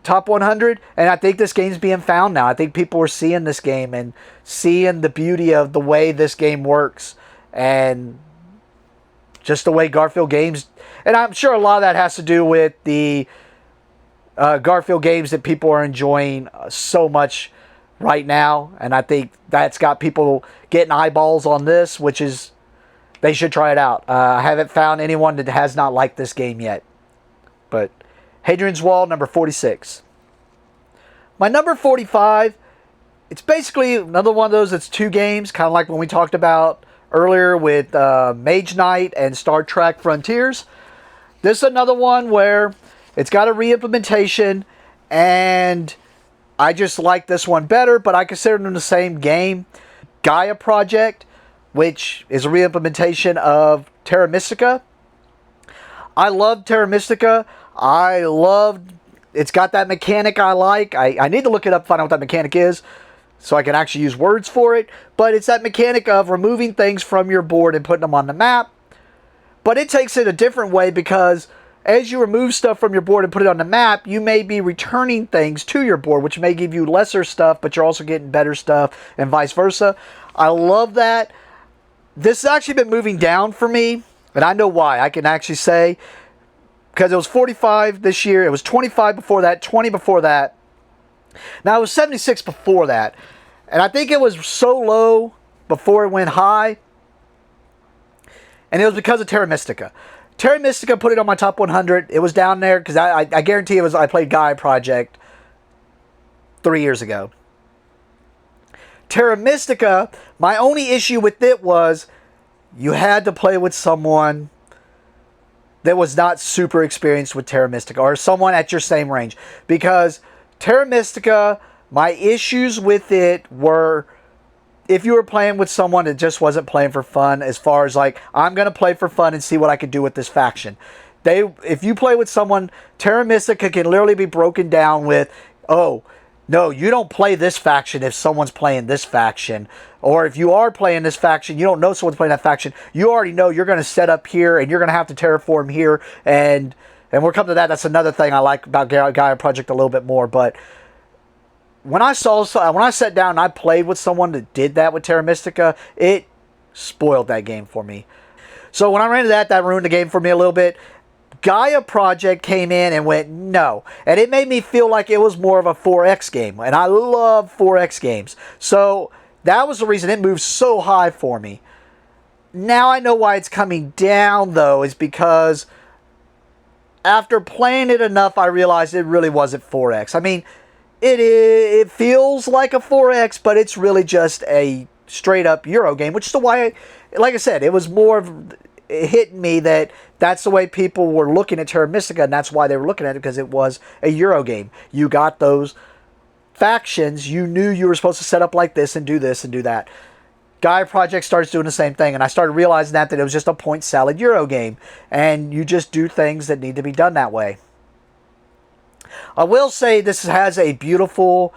Top 100, and I think this game's being found now. I think people are seeing this game and seeing the beauty of the way this game works and just the way Garfield games, and I'm sure a lot of that has to do with the Garfield games that people are enjoying so much right now, and I think that's got people getting eyeballs on this, which is they should try it out. I haven't found anyone that has not liked this game yet. But Hadrian's Wall, number 46. My number 45, it's basically another one of those that's 2 games, kind of like when we talked about earlier with Mage Knight and Star Trek Frontiers. This is another one where it's got a re-implementation, and I just like this one better, but I consider them the same game. Gaia Project, which is a re-implementation of Terra Mystica. I love Terra Mystica. It's got that mechanic I like. I need to look it up, find out what that mechanic is, so I can actually use words for it. But it's that mechanic of removing things from your board and putting them on the map. But it takes it a different way, because as you remove stuff from your board and put it on the map, you may be returning things to your board, which may give you lesser stuff, but you're also getting better stuff, and vice versa. I love that. This has actually been moving down for me, and I know why. I can actually say, because it was 45 this year, it was 25 before that, 20 before that. Now, it was 76 before that. And I think it was so low before it went high. And it was because of Terra Mystica. Terra Mystica put it on my top 100. It was down there because I guarantee it was, I played Gaia Project 3 years ago. Terra Mystica, my only issue with it was you had to play with someone that was not super experienced with Terra Mystica, or someone at your same range. Because Terra Mystica, my issues with it were, if you were playing with someone that just wasn't playing for fun, as far as like, I'm going to play for fun and see what I can do with this faction. If you play with someone, Terra Mystica can literally be broken down with, oh, no, you don't play this faction if someone's playing this faction. Or if you are playing this faction, you don't know someone's playing that faction. You already know you're going to set up here and you're going to have to terraform here. And we'll come to that. That's another thing I like about Gaia Project a little bit more. But when I sat down and I played with someone that did that with Terra Mystica, it spoiled that game for me. So when I ran into that ruined the game for me a little bit. Gaia Project came in and went, no. And it made me feel like it was more of a 4X game. And I love 4X games. So that was the reason it moved so high for me. Now I know why it's coming down, though, is because after playing it enough, I realized it really wasn't 4X. I mean, it feels like a 4X, but it's really just a straight-up Euro game, which is why, like I said, it was more of... It hit me that that's the way people were looking at Terra Mystica, and that's why they were looking at it, because it was a Euro game. You got those factions, you knew you were supposed to set up like this and do that. Gaia Project starts doing the same thing, and I started realizing that it was just a point salad Euro game, and you just do things that need to be done that way. I will say this has a beautiful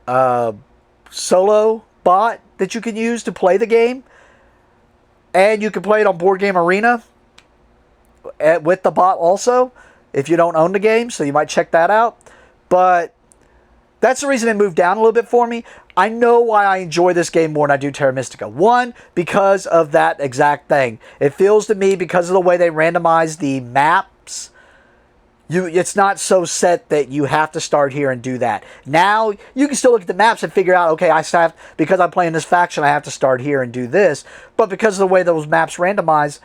solo bot that you can use to play the game. And you can play it on Board Game Arena with the bot also, if you don't own the game, so you might check that out. But that's the reason it moved down a little bit for me. I know why I enjoy this game more than I do Terra Mystica. One, because of that exact thing. It feels to me, because of the way they randomize the maps, it's not so set that you have to start here and do that. Now, you can still look at the maps and figure out, okay, because I'm playing this faction, I have to start here and do this. But because of the way those maps randomize,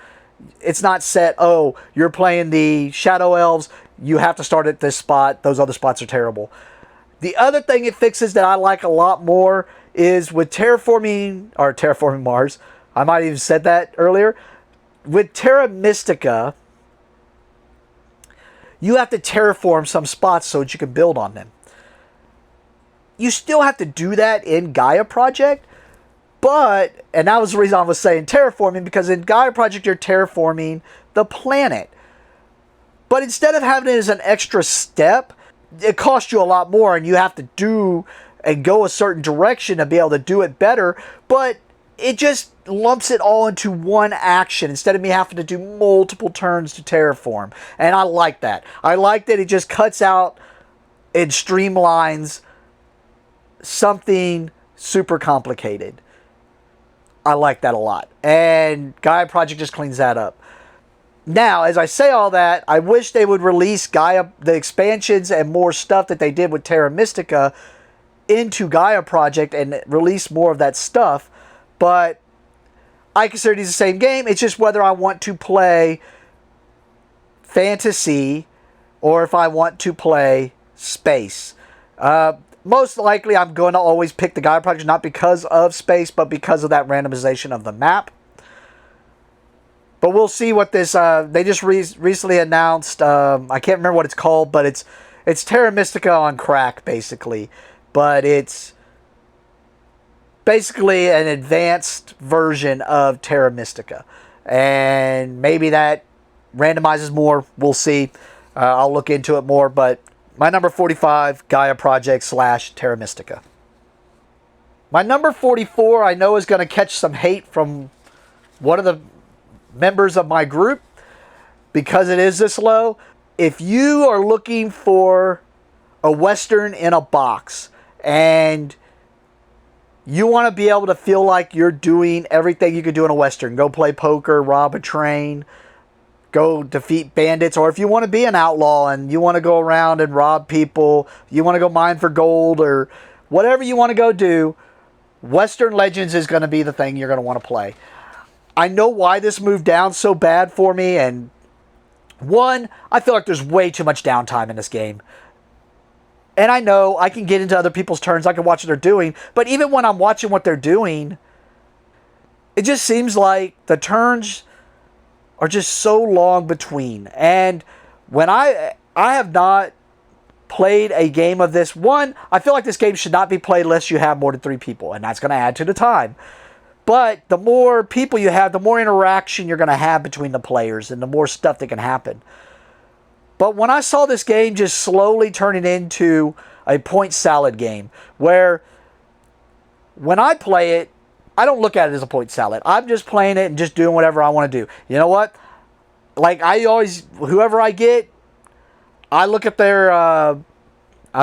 it's not set, oh, you're playing the Shadow Elves, you have to start at this spot, those other spots are terrible. The other thing it fixes that I like a lot more is with terraforming Mars, I might have even said that earlier, with Terra Mystica, you have to terraform some spots so that you can build on them. You still have to do that in Gaia Project, and that was the reason I was saying terraforming, because in Gaia Project you're terraforming the planet. But instead of having it as an extra step, it costs you a lot more, and you have to do and go a certain direction to be able to do it better, but it just lumps it all into one action instead of me having to do multiple turns to terraform. And I like that. I like that it just cuts out and streamlines something super complicated. I like that a lot. And Gaia Project just cleans that up. Now, as I say all that, I wish they would release the expansions and more stuff that they did with Terra Mystica into Gaia Project and release more of that stuff. But I consider these the same game. It's just whether I want to play fantasy or if I want to play space. Most likely I'm going to always pick the Gaia Project, not because of space, but because of that randomization of the map. But we'll see what this, they just recently announced, I can't remember what it's called, but it's Terra Mystica on crack, basically. But it's basically an advanced version of Terra Mystica. And maybe that randomizes more. We'll see. I'll look into it more, but my number 45, Gaia Project / Terra Mystica. My number 44, I know, is going to catch some hate from one of the members of my group because it is this low. If you are looking for a Western in a box and you want to be able to feel like you're doing everything you could do in a Western, go play poker, rob a train, go defeat bandits, or if you want to be an outlaw and you want to go around and rob people, you want to go mine for gold, or whatever you want to go do, Western Legends is going to be the thing you're going to want to play. I know why this moved down so bad for me, and one, I feel like there's way too much downtime in this game. And I know I can get into other people's turns, I can watch what they're doing, but even when I'm watching what they're doing, it just seems like the turns are just so long between. And when I have not played a game of this, one, I feel like this game should not be played unless you have more than 3 people, and that's going to add to the time. But the more people you have, the more interaction you're going to have between the players and the more stuff that can happen. But when I saw this game just slowly turning into a point salad game, where when I play it, I don't look at it as a point salad. I'm just playing it and just doing whatever I want to do. You know what? Like, I always, whoever I get, I look at their, I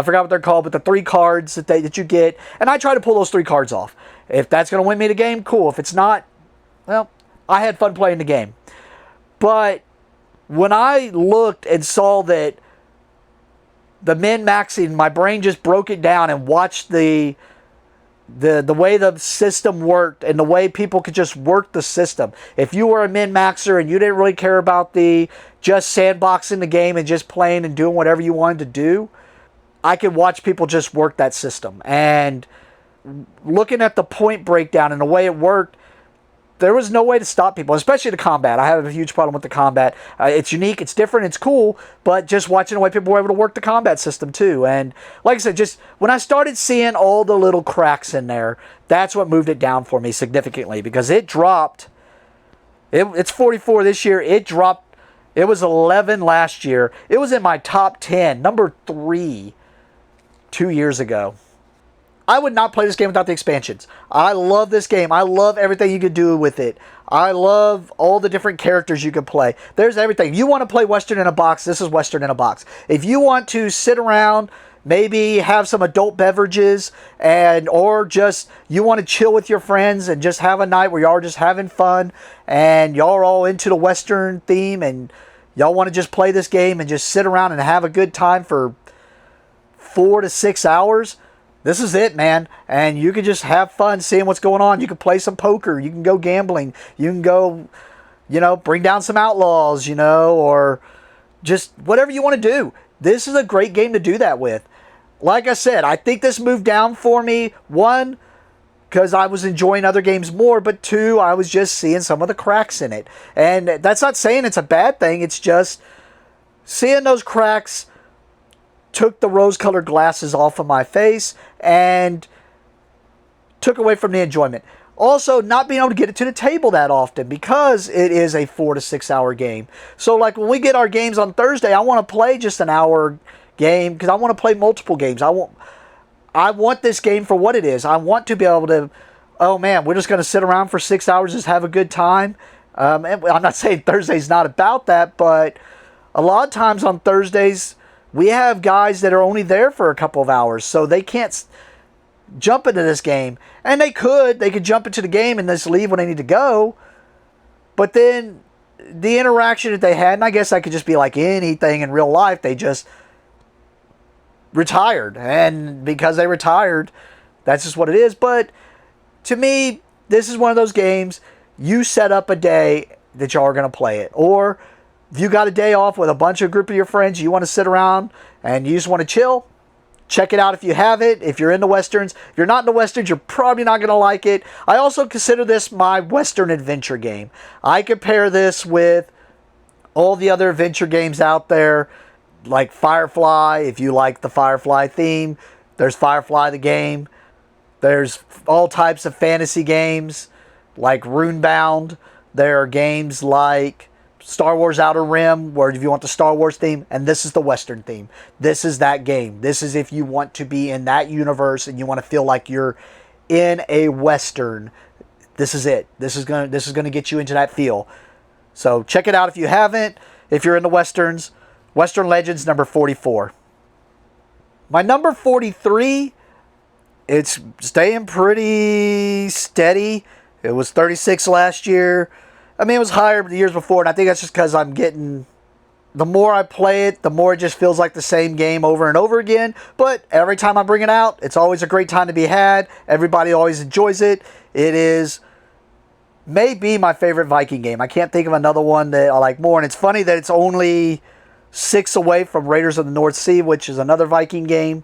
forgot what they're called, but the 3 cards that you get, and I try to pull those 3 cards off. If that's going to win me the game, cool. If it's not, well, I had fun playing the game. But when I looked and saw that the min-maxing, my brain just broke it down and watched the way the system worked and the way people could just work the system. If you were a min-maxer and you didn't really care about the just sandboxing the game and just playing and doing whatever you wanted to do, I could watch people just work that system. And looking at the point breakdown and the way it worked, there was no way to stop people, especially the combat. I have a huge problem with the combat. It's unique, it's different, it's cool, but just watching the way people were able to work the combat system too. And like I said, just when I started seeing all the little cracks in there, that's what moved it down for me significantly, because it dropped. It's 44 this year. It dropped. It was 11 last year. It was in my top 10, number 3, 2 years ago. I would not play this game without the expansions. I love this game. I love everything you could do with it. I love all the different characters you can play. There's everything. If you want to play Western in a box, this is Western in a box. If you want to sit around, maybe have some adult beverages, or just you want to chill with your friends and just have a night where y'all are just having fun and y'all are all into the Western theme and y'all want to just play this game and just sit around and have a good time for 4 to 6 hours, this is it, man. And you can just have fun seeing what's going on. You can play some poker. You can go gambling. You can go, bring down some outlaws, or just whatever you want to do. This is a great game to do that with. Like I said, I think this moved down for me. 1, because I was enjoying other games more. But 2, I was just seeing some of the cracks in it. And that's not saying it's a bad thing. It's just seeing those cracks took the rose-colored glasses off of my face and took away from the enjoyment. Also, not being able to get it to the table that often because it is a 4 to 6 hour game. So, like, when we get our games on Thursday, I want to play just an hour game because I want to play multiple games. I want this game for what it is. I want to be able to, oh man, we're just going to sit around for 6 hours, just have a good time. And I'm not saying Thursday's not about that, but a lot of times on Thursdays, we have guys that are only there for a couple of hours, so they can't jump into this game. And they could jump into the game and just leave when they need to go. But then the interaction that they had, and I guess I could just be like anything in real life, they just retired. And because they retired, that's just what it is. But to me, this is one of those games. you set up a day that y'all are going to play it. Or if you got a day off with a bunch of group of your friends, you want to sit around and you just want to chill, check it out if you have it. If you're into Westerns. If you're not into Westerns, you're probably not going to like it. I also consider this my Western adventure game. I compare this with all the other adventure games out there, like Firefly. If you like the Firefly theme, there's Firefly the game. There's all types of fantasy games like Runebound. There are games like Star Wars Outer Rim, where if you want the Star Wars theme, and this is the Western theme. This is that game. This is if you want to be in that universe and you want to feel like you're in a Western. This is it. This is gonna get you into that feel. So check it out if you haven't. If you're into Westerns, Western Legends number 44. My number 43, it's staying pretty steady. It was 36 last year. I mean, it was higher the years before, and I think that's just because I'm getting... The more I play it, the more it just feels like the same game over and over again. But every time I bring it out, it's always a great time to be had. Everybody always enjoys it. It is maybe my favorite Viking game. I can't think of another one that I like more. And it's funny that it's only 6 away from Raiders of the North Sea, which is another Viking game.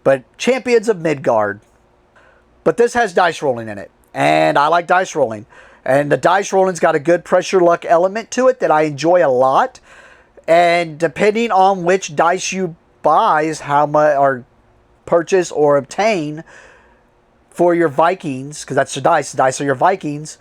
But Champions of Midgard. But this has dice rolling in it. And I like dice rolling. And the dice rolling's got a good pressure luck element to it that I enjoy a lot. And depending on which dice you buy is how much, or purchase or obtain for your Vikings, because that's the dice are your Vikings,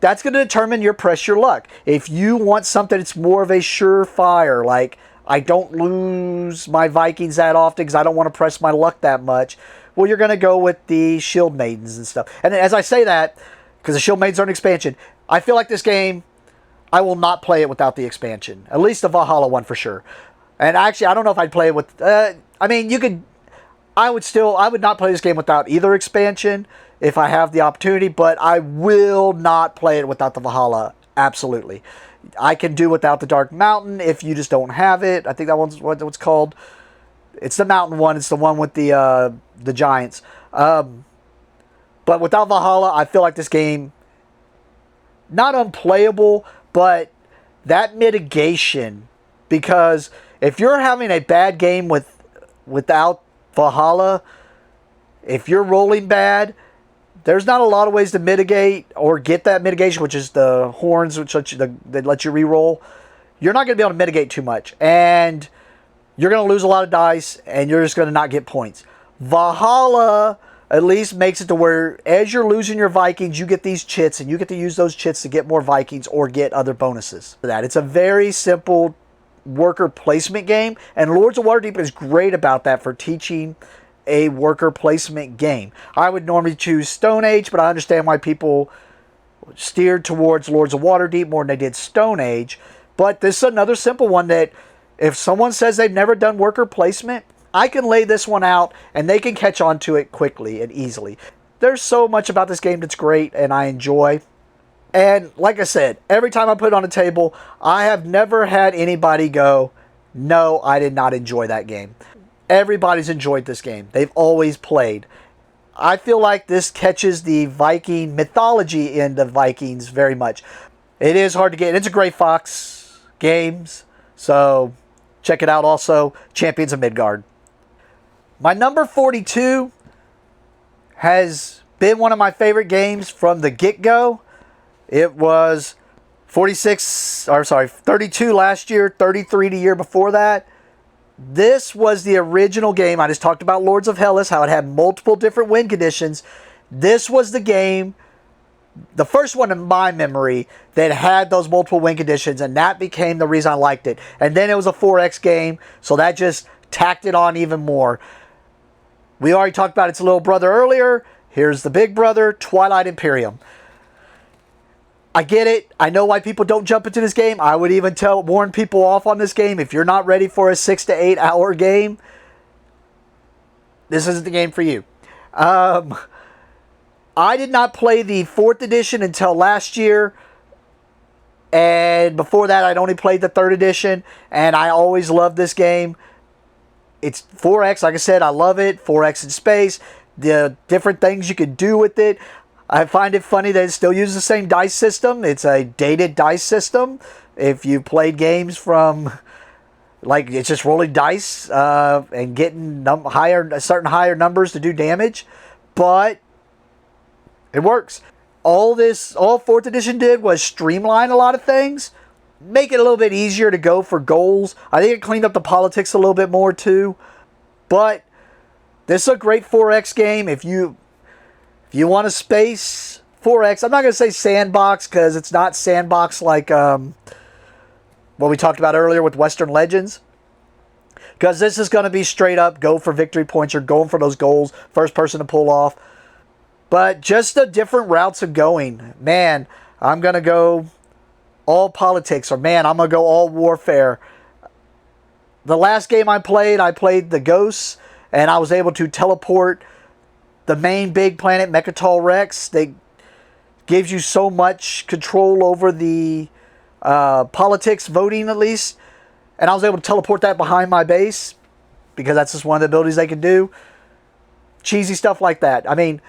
that's going to determine your pressure luck. If you want something that's more of a surefire, like I don't lose my Vikings that often because I don't want to press my luck that much, well, you're going to go with the Shield Maidens and stuff. And as I say that, because the Shield Maidens are an expansion, I feel like this game, I will not play it without the expansion. At least the Valhalla one for sure. And actually, I don't know if I'd play it with... I mean, you could... I would not play this game without either expansion if I have the opportunity, but I will not play it without the Valhalla. Absolutely. I can do without the Dark Mountain if you just don't have it. I think that one's what it's called. It's the mountain one. It's the one with the giants. But without Valhalla, I feel like this game, not unplayable, but that mitigation. Because if you're having a bad game without Valhalla, if you're rolling bad, there's not a lot of ways to mitigate or get that mitigation, which is the horns, which that let you re-roll. You're not going to be able to mitigate too much. And you're going to lose a lot of dice, and you're just going to not get points. Valhalla at least makes it to where as you're losing your Vikings, you get these chits, and you get to use those chits to get more Vikings or get other bonuses for that. It's a very simple worker placement game, and Lords of Waterdeep is great about that for teaching a worker placement game. I would normally choose Stone Age, but I understand why people steered towards Lords of Waterdeep more than they did Stone Age. But this is another simple one that if someone says they've never done worker placement, I can lay this one out and they can catch on to it quickly and easily. There's so much about this game that's great and I enjoy. And like I said, every time I put it on a table, I have never had anybody go, no, I did not enjoy that game. Everybody's enjoyed this game. They've always played. I feel like this catches the Viking mythology in the Vikings very much. It is hard to get. It's a Gray Fox Games, so check it out also. Champions of Midgard. My number 42 has been one of my favorite games from the get-go. It was 32 last year, 33 the year before that. This was the original game. I just talked about Lords of Hellas, how it had multiple different win conditions. This was the game, the first one in my memory, that had those multiple win conditions, and that became the reason I liked it. And then it was a 4X game, so that just tacked it on even more. We already talked about its little brother earlier. Here's the big brother, Twilight Imperium. I get it. I know why people don't jump into this game. I would even warn people off on this game. If you're not ready for a 6 to 8 hour game, this isn't the game for you. I did not play the 4th edition until last year. And before that, I'd only played the 3rd edition. And I always loved this game. It's 4X. Like I said, I love it. 4X in space. The different things you can do with it. I find it funny that it still uses the same dice system. It's a dated dice system. If you played games from, like, it's just rolling dice and getting certain higher numbers to do damage, but it works. All 4th edition did was streamline a lot of things, make it a little bit easier to go for goals. I think it cleaned up the politics a little bit more too. But this is a great 4X game. If you want to space 4X, I'm not going to say sandbox because it's not sandbox like what we talked about earlier with Western Legends. Because this is going to be straight up go for victory points. You're going for those goals, first person to pull off. But just the different routes of going. Man, I'm going to go all politics, or man, I'm going to go all warfare. The last game I played the Ghosts, and I was able to teleport the main big planet, Mechatol Rex. That gives you so much control over the politics, voting at least. And I was able to teleport that behind my base, because that's just one of the abilities they can do. Cheesy stuff like that. I mean,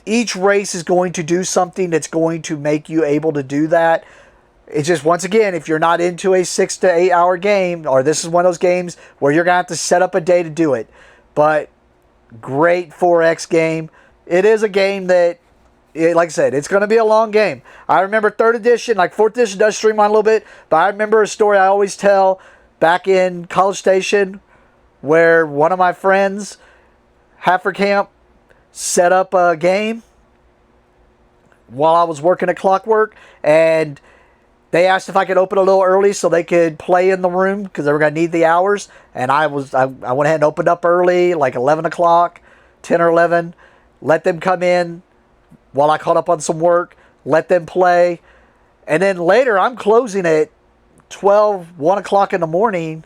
each race is going to do something that's going to make you able to do that. It's just, once again, if you're not into a 6 to 8 hour game, or this is one of those games where you're going to have to set up a day to do it. But great 4X game. It is a game that, like I said, it's going to be a long game. I remember 3rd edition, like 4th edition does streamline a little bit, but I remember a story I always tell back in College Station where one of my friends, Heifer Camp, set up a game while I was working at Clockwork, and they asked if I could open a little early so they could play in the room because they were going to need the hours. And I went ahead and opened up early, like 11 o'clock, 10 or 11, let them come in while I caught up on some work, let them play. And then later I'm closing at 12, 1 o'clock in the morning,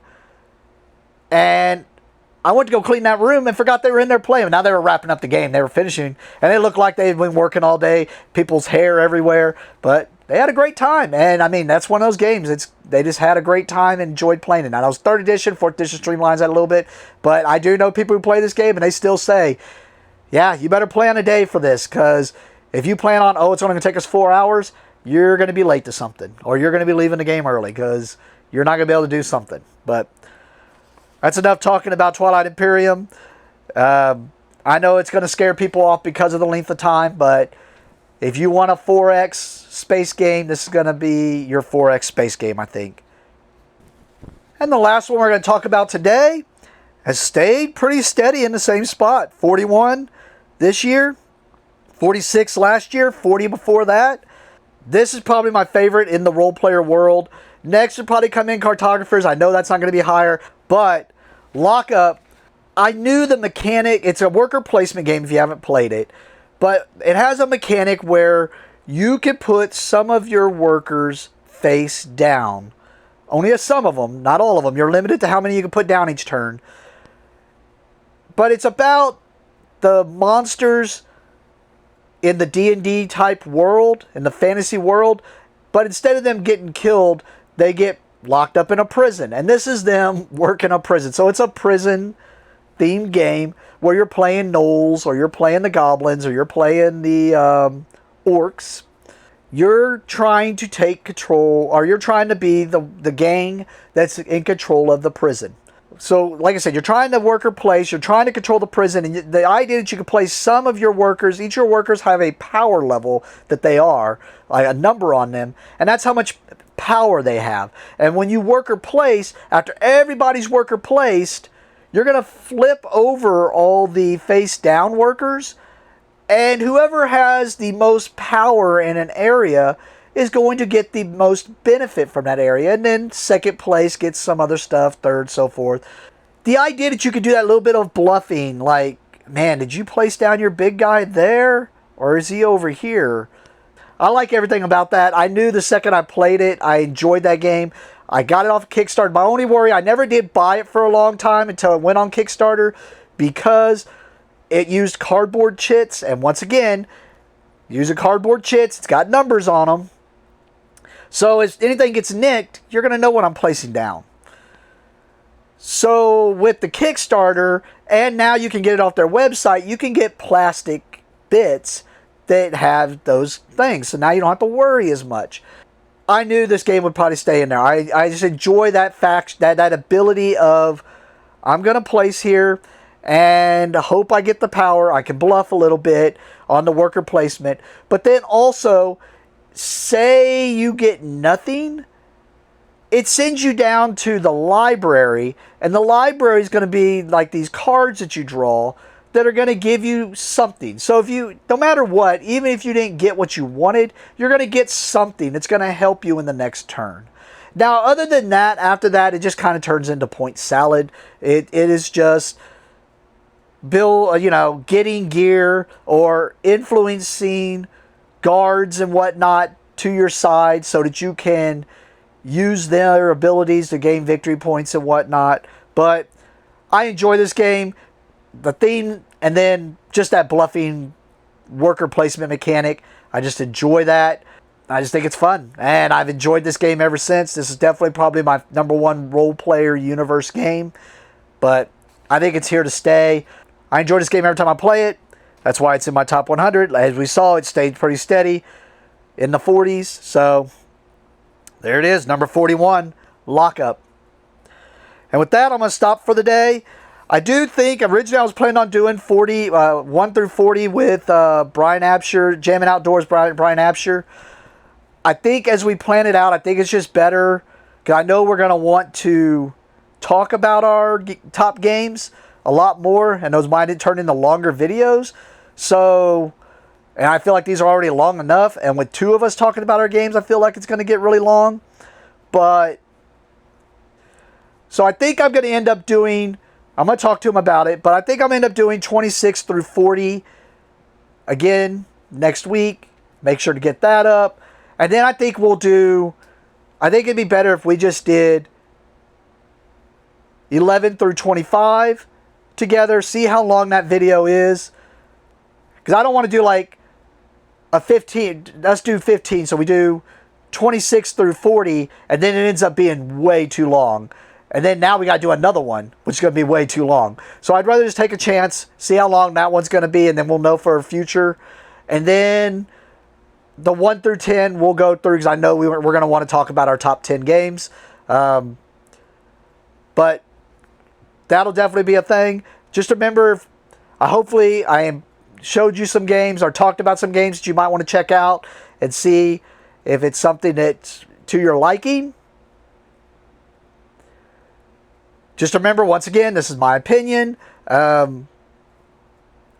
and I went to go clean that room and forgot they were in there playing. Now they were wrapping up the game. They were finishing. And it looked like they had been working all day. People's hair everywhere. But they had a great time. And, I mean, that's one of those games. They just had a great time and enjoyed playing it. Now, that was 3rd edition. 4th edition streamlines that a little bit. But I do know people who play this game, and they still say, yeah, you better plan a day for this. Because if you plan on, it's only going to take us 4 hours, you're going to be late to something. Or you're going to be leaving the game early because you're not going to be able to do something. But that's enough talking about Twilight Imperium. I know it's going to scare people off because of the length of time, but if you want a 4X space game, this is going to be your 4X space game, I think. And the last one we're going to talk about today has stayed pretty steady in the same spot. 41 this year, 46 last year, 40 before that. This is probably my favorite in the role player world. Next would probably come in Cartographers. I know that's not going to be higher, but Lockup, I knew the mechanic. It's a worker placement game if you haven't played it, but it has a mechanic where you can put some of your workers face down. Only some of them, not all of them. You're limited to how many you can put down each turn. But it's about the monsters in the D&D type world, in the fantasy world, but instead of them getting killed, they get locked up in a prison. And this is them working a prison. So it's a prison themed game where you're playing gnolls, or you're playing the goblins, or you're playing the orcs. You're trying to take control, or you're trying to be the gang that's in control of the prison. So, like I said, you're trying to worker place, you're trying to control the prison, and the idea that you can place some of your workers, each of your workers have a power level that they are, like a number on them, and that's how much power they have. And when you worker place, after everybody's worker placed, you're going to flip over all the face down workers, and whoever has the most power in an area is going to get the most benefit from that area. And then second place gets some other stuff, third, so forth. The idea that you could do that little bit of bluffing, like, man, did you place down your big guy there? Or is he over here? I like everything about that. I knew the second I played it, I enjoyed that game. I got it off Kickstarter. My only worry, I never did buy it for a long time until it went on Kickstarter, because it used cardboard chits. And once again, using cardboard chits, it's got numbers on them. So if anything gets nicked, you're going to know what I'm placing down. So with the Kickstarter, and now you can get it off their website, you can get plastic bits that have those things. So now you don't have to worry as much. I knew this game would probably stay in there. I just enjoy that fact, that ability of, I'm going to place here and hope I get the power. I can bluff a little bit on the worker placement. But then also, say you get nothing, it sends you down to the library, and the library is going to be like these cards that you draw that are going to give you something. So if you, no matter what, even if you didn't get what you wanted, you're going to get something that's going to help you in the next turn. Now, other than that, after that, it just kind of turns into point salad. It is just getting gear or influencing guards and whatnot to your side so that you can use their abilities to gain victory points and whatnot. But I enjoy this game. The theme, and then just that bluffing worker placement mechanic, I just enjoy that. I just think it's fun, and I've enjoyed this game ever since. This is definitely probably my #1 role player universe game, but I think it's here to stay. I enjoy this game every time I play it. That's why it's in my top 100. As we saw, it stayed pretty steady in the 40s. So there it is, number 41, Lockup. And with that, I'm going to stop for the day. I do think originally I was planning on doing 1 through 40 with Brian Absher, Jamming Outdoors, Brian Absher. I think as we plan it out, I think it's just better, because I know we're going to want to talk about our top games a lot more, and those might turn into longer videos. So, and I feel like these are already long enough, and with 2 of us talking about our games, I feel like it's going to get really long. But, so I think I'm going to end up doing, I'm going to talk to him about it, but I think I'm going to end up doing 26 through 40 again next week. Make sure to get that up. And then I think we'll do, I think it'd be better if we just did 11 through 25 together. See how long that video is. Because I don't want to do like a 15. Let's do 15. So we do 26 through 40. And then it ends up being way too long. And then now we got to do another one, which is going to be way too long. So I'd rather just take a chance, see how long that one's going to be, and then we'll know for a future. And then the 1 through 10 we'll go through, because I know we're going to want to talk about our top 10 games. But that'll definitely be a thing. Just remember, hopefully I showed you some games or talked about some games that you might want to check out and see if it's something that's to your liking. Just remember, once again, this is my opinion.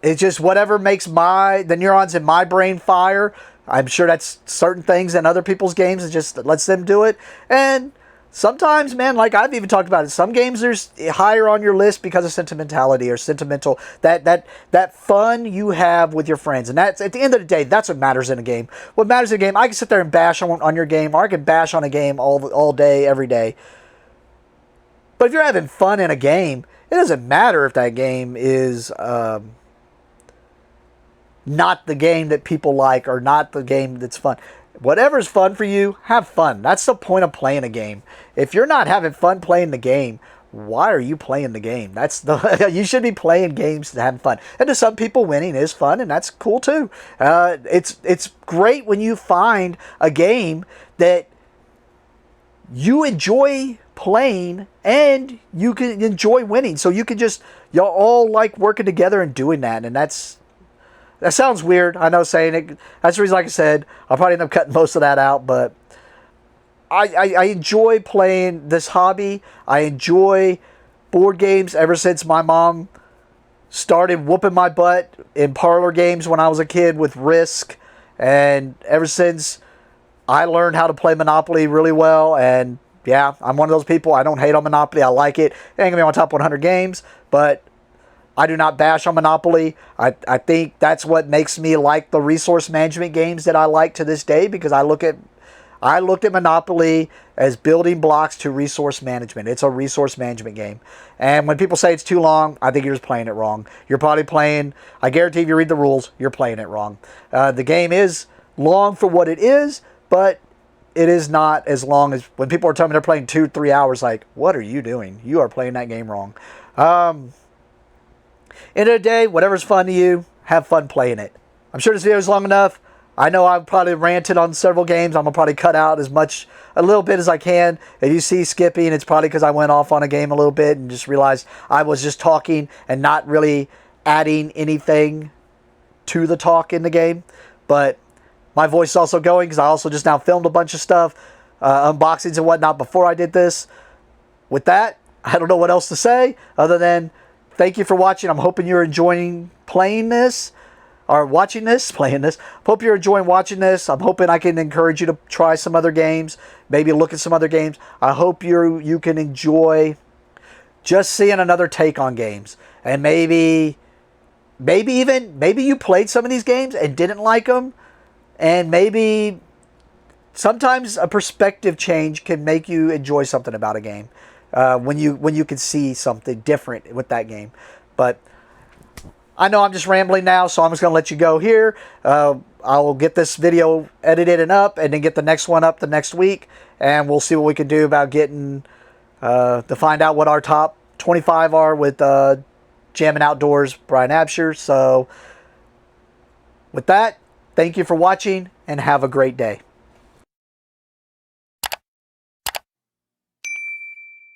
It's just whatever makes the neurons in my brain fire. I'm sure that's certain things in other people's games. It just lets them do it. And sometimes, man, like I've even talked about it, some games there's higher on your list because of sentimentality or sentimental, that fun you have with your friends. And that's, at the end of the day, that's what matters in a game. What matters in a game, I can sit there and bash on your game, or I can bash on a game all day, every day. But if you're having fun in a game, it doesn't matter if that game is not the game that people like or not the game that's fun. Whatever's fun for you, have fun. That's the point of playing a game. If you're not having fun playing the game, why are you playing the game? You should be playing games to have fun. And to some people, winning is fun, and that's cool too. It's great when you find a game that you enjoy playing and you can enjoy winning. So you can y'all all like working together and doing that. And that sounds weird, I know, saying it. That's the reason, like I said, I'll probably end up cutting most of that out, but I enjoy playing this hobby. I enjoy board games ever since my mom started whooping my butt in parlor games when I was a kid with Risk. And ever since I learned how to play Monopoly really well, and yeah, I'm one of those people. I don't hate on Monopoly. I like it. It ain't going to be on my top 100 games, but I do not bash on Monopoly. I think that's what makes me like the resource management games that I like to this day, because I looked at Monopoly as building blocks to resource management. It's a resource management game. And when people say it's too long, I think you're just playing it wrong. You're probably playing, I guarantee if you read the rules, you're playing it wrong. The game is long for what it is, but it is not as long as when people are telling me they're playing 2-3 hours, like, what are you doing? You are playing that game wrong. End of the day, whatever's fun to you, have fun playing it. I'm sure this video is long enough. I know I've probably ranted on several games. I'm going to probably cut out a little bit as I can. If you see skipping, it's probably because I went off on a game a little bit and just realized I was just talking and not really adding anything to the talk in the game. But my voice is also going because I also just now filmed a bunch of stuff, unboxings and whatnot before I did this. With that, I don't know what else to say other than thank you for watching. I'm hoping you're enjoying playing this. Or watching this, playing this. Hope you're enjoying watching this. I'm hoping I can encourage you to try some other games. Maybe look at some other games. I hope you can enjoy just seeing another take on games. And maybe you played some of these games and didn't like them. And maybe sometimes a perspective change can make you enjoy something about a game. When you can see something different with that game. But I know I'm just rambling now, so I'm just going to let you go here. I'll get this video edited and up, and then get the next one up the next week. And we'll see what we can do about getting, to find out what our top 25 are with Jamming Outdoors, Brian Absher. So with that, thank you for watching, and have a great day.